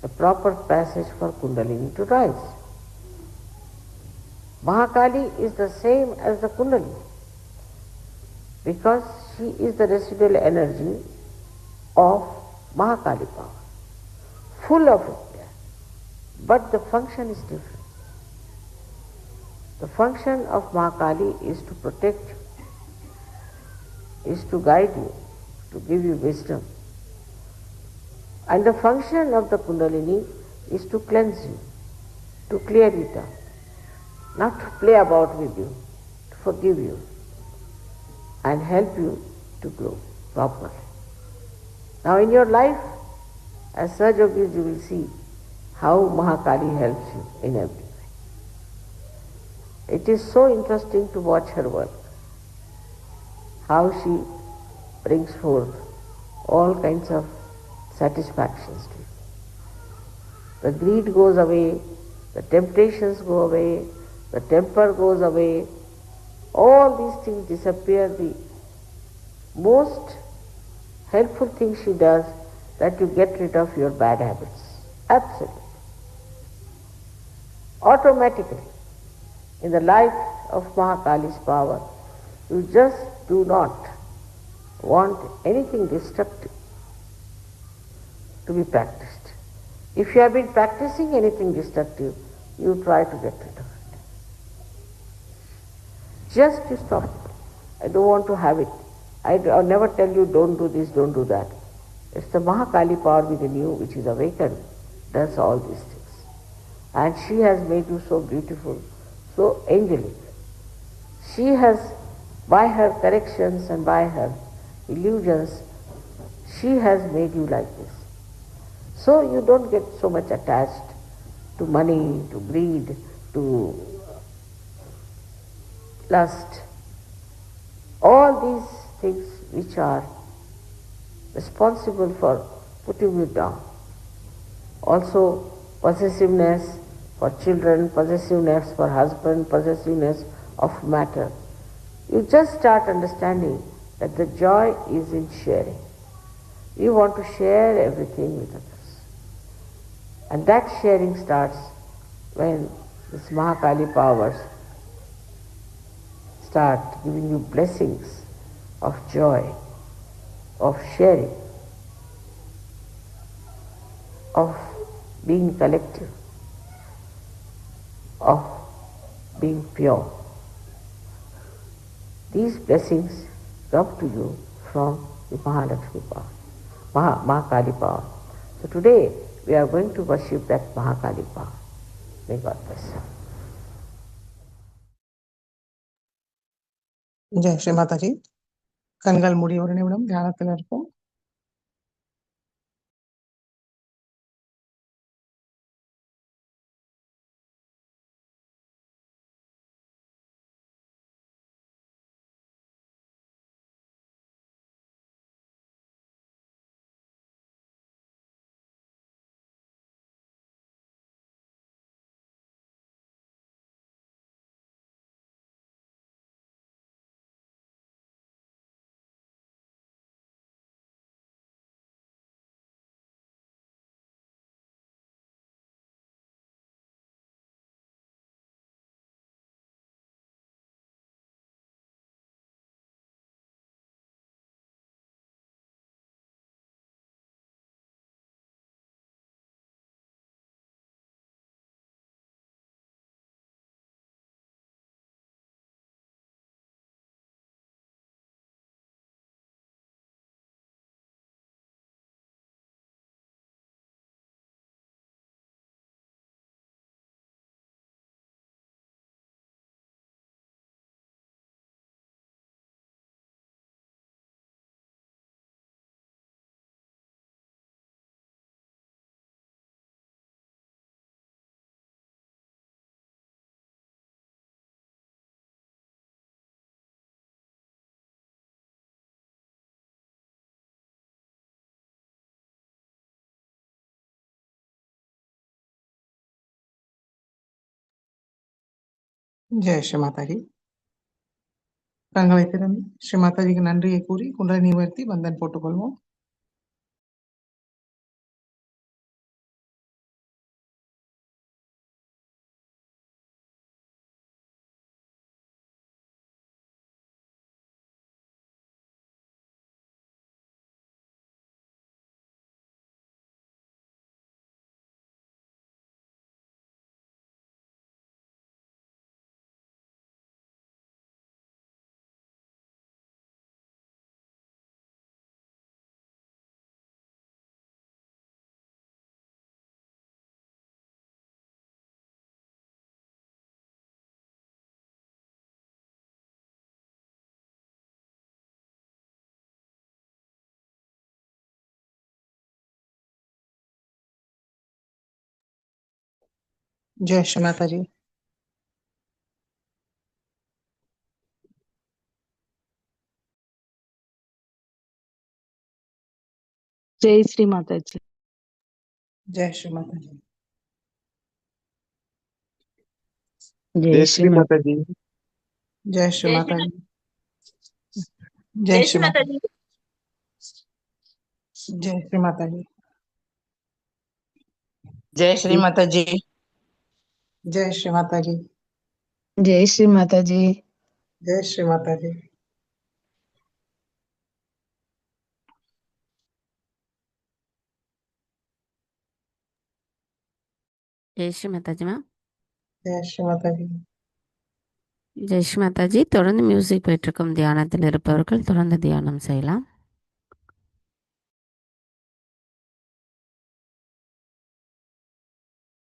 a proper passage for Kundalini to rise. Mahakali is the same as the Kundalini because she is the residual energy of Mahakali power, full of it there. But the function is different. The function of Mahakali is to protect you, is to guide you, to give you wisdom. And the function of the Kundalini is to cleanse you, to clear it out, not to play about with you, to forgive you and help you to grow properly. Now in your life, as Sahajya you will see how Mahakali helps you in every way. It is so interesting to watch her work, how she brings forth all kinds of satisfactions to you. The greed goes away, the temptations go away, the temper goes away, all these things disappear. The most helpful thing she does, that you get rid of your bad habits. Absolutely. Automatically. In the light of Mahakali's power, you just do not want anything destructive to be practiced. If you have been practicing anything destructive, you try to get rid of it. Just you stop it. I don't want to have it. I'll never tell you don't do this, don't do that. It's the Mahakali power within you which is awakened, does all these things. And she has made you so beautiful, so angelic. She has, by her corrections and by her illusions, she has made you like this. So you don't get so much attached to money, to greed, to lust. All these things which are responsible for putting you down. Also possessiveness for children, possessiveness for husband, possessiveness of matter. You just start understanding that the joy is in sharing. You want to share everything with others. And that sharing starts when this Mahakali powers start giving you blessings of joy, of sharing, of being collective, of being pure. These blessings come to you from the Mahalakshmi power, Mahakali power. So today we are going to worship that Mahakali power. May God bless you. Jai Sri Mataji. கண்கள் மூடி ஒரு நிமிடம் தியானத்தில் இருப்போம். ஜெய் ஸ்ரீ மாதாஜி. கண்களை திறந்து ஸ்ரீ மாதாஜிக்கு நன்றியை கூறி குண்டலினி உயர்த்தி வந்தன் போட்டுக்கொள்வோம். ஜெய் ஸ்ரீ மாதாஜி. जय श्री माता जी। ஜெய் ஸ்ரீ மாதாஜி. जय जय श्री श्री माता। माता जी। ஜெய் ஸ்ரீ மாதாஜி. ஜெய் ஸ்ரீ மாதாஜி. ஜெய் ஸ்ரீ மாதாஜி. जय श्री माता जी। ஜெய் ஸ்ரீ மாதாஜி. जय श्री माता जी। ஜெய் ஸ்ரீ மாதாஜி. ஜெய் ஸ்ரீ மாதாஜிமா. ஜெய் ஸ்ரீ மாதாஜி. ஜெய் ஸ்ரீ மாதாஜி. தொடர்ந்து மியூசிக் போயிட்டு இருக்கும் தியானத்தில் இருப்பவர்கள் தொடர்ந்து தியானம் செய்யலாம்.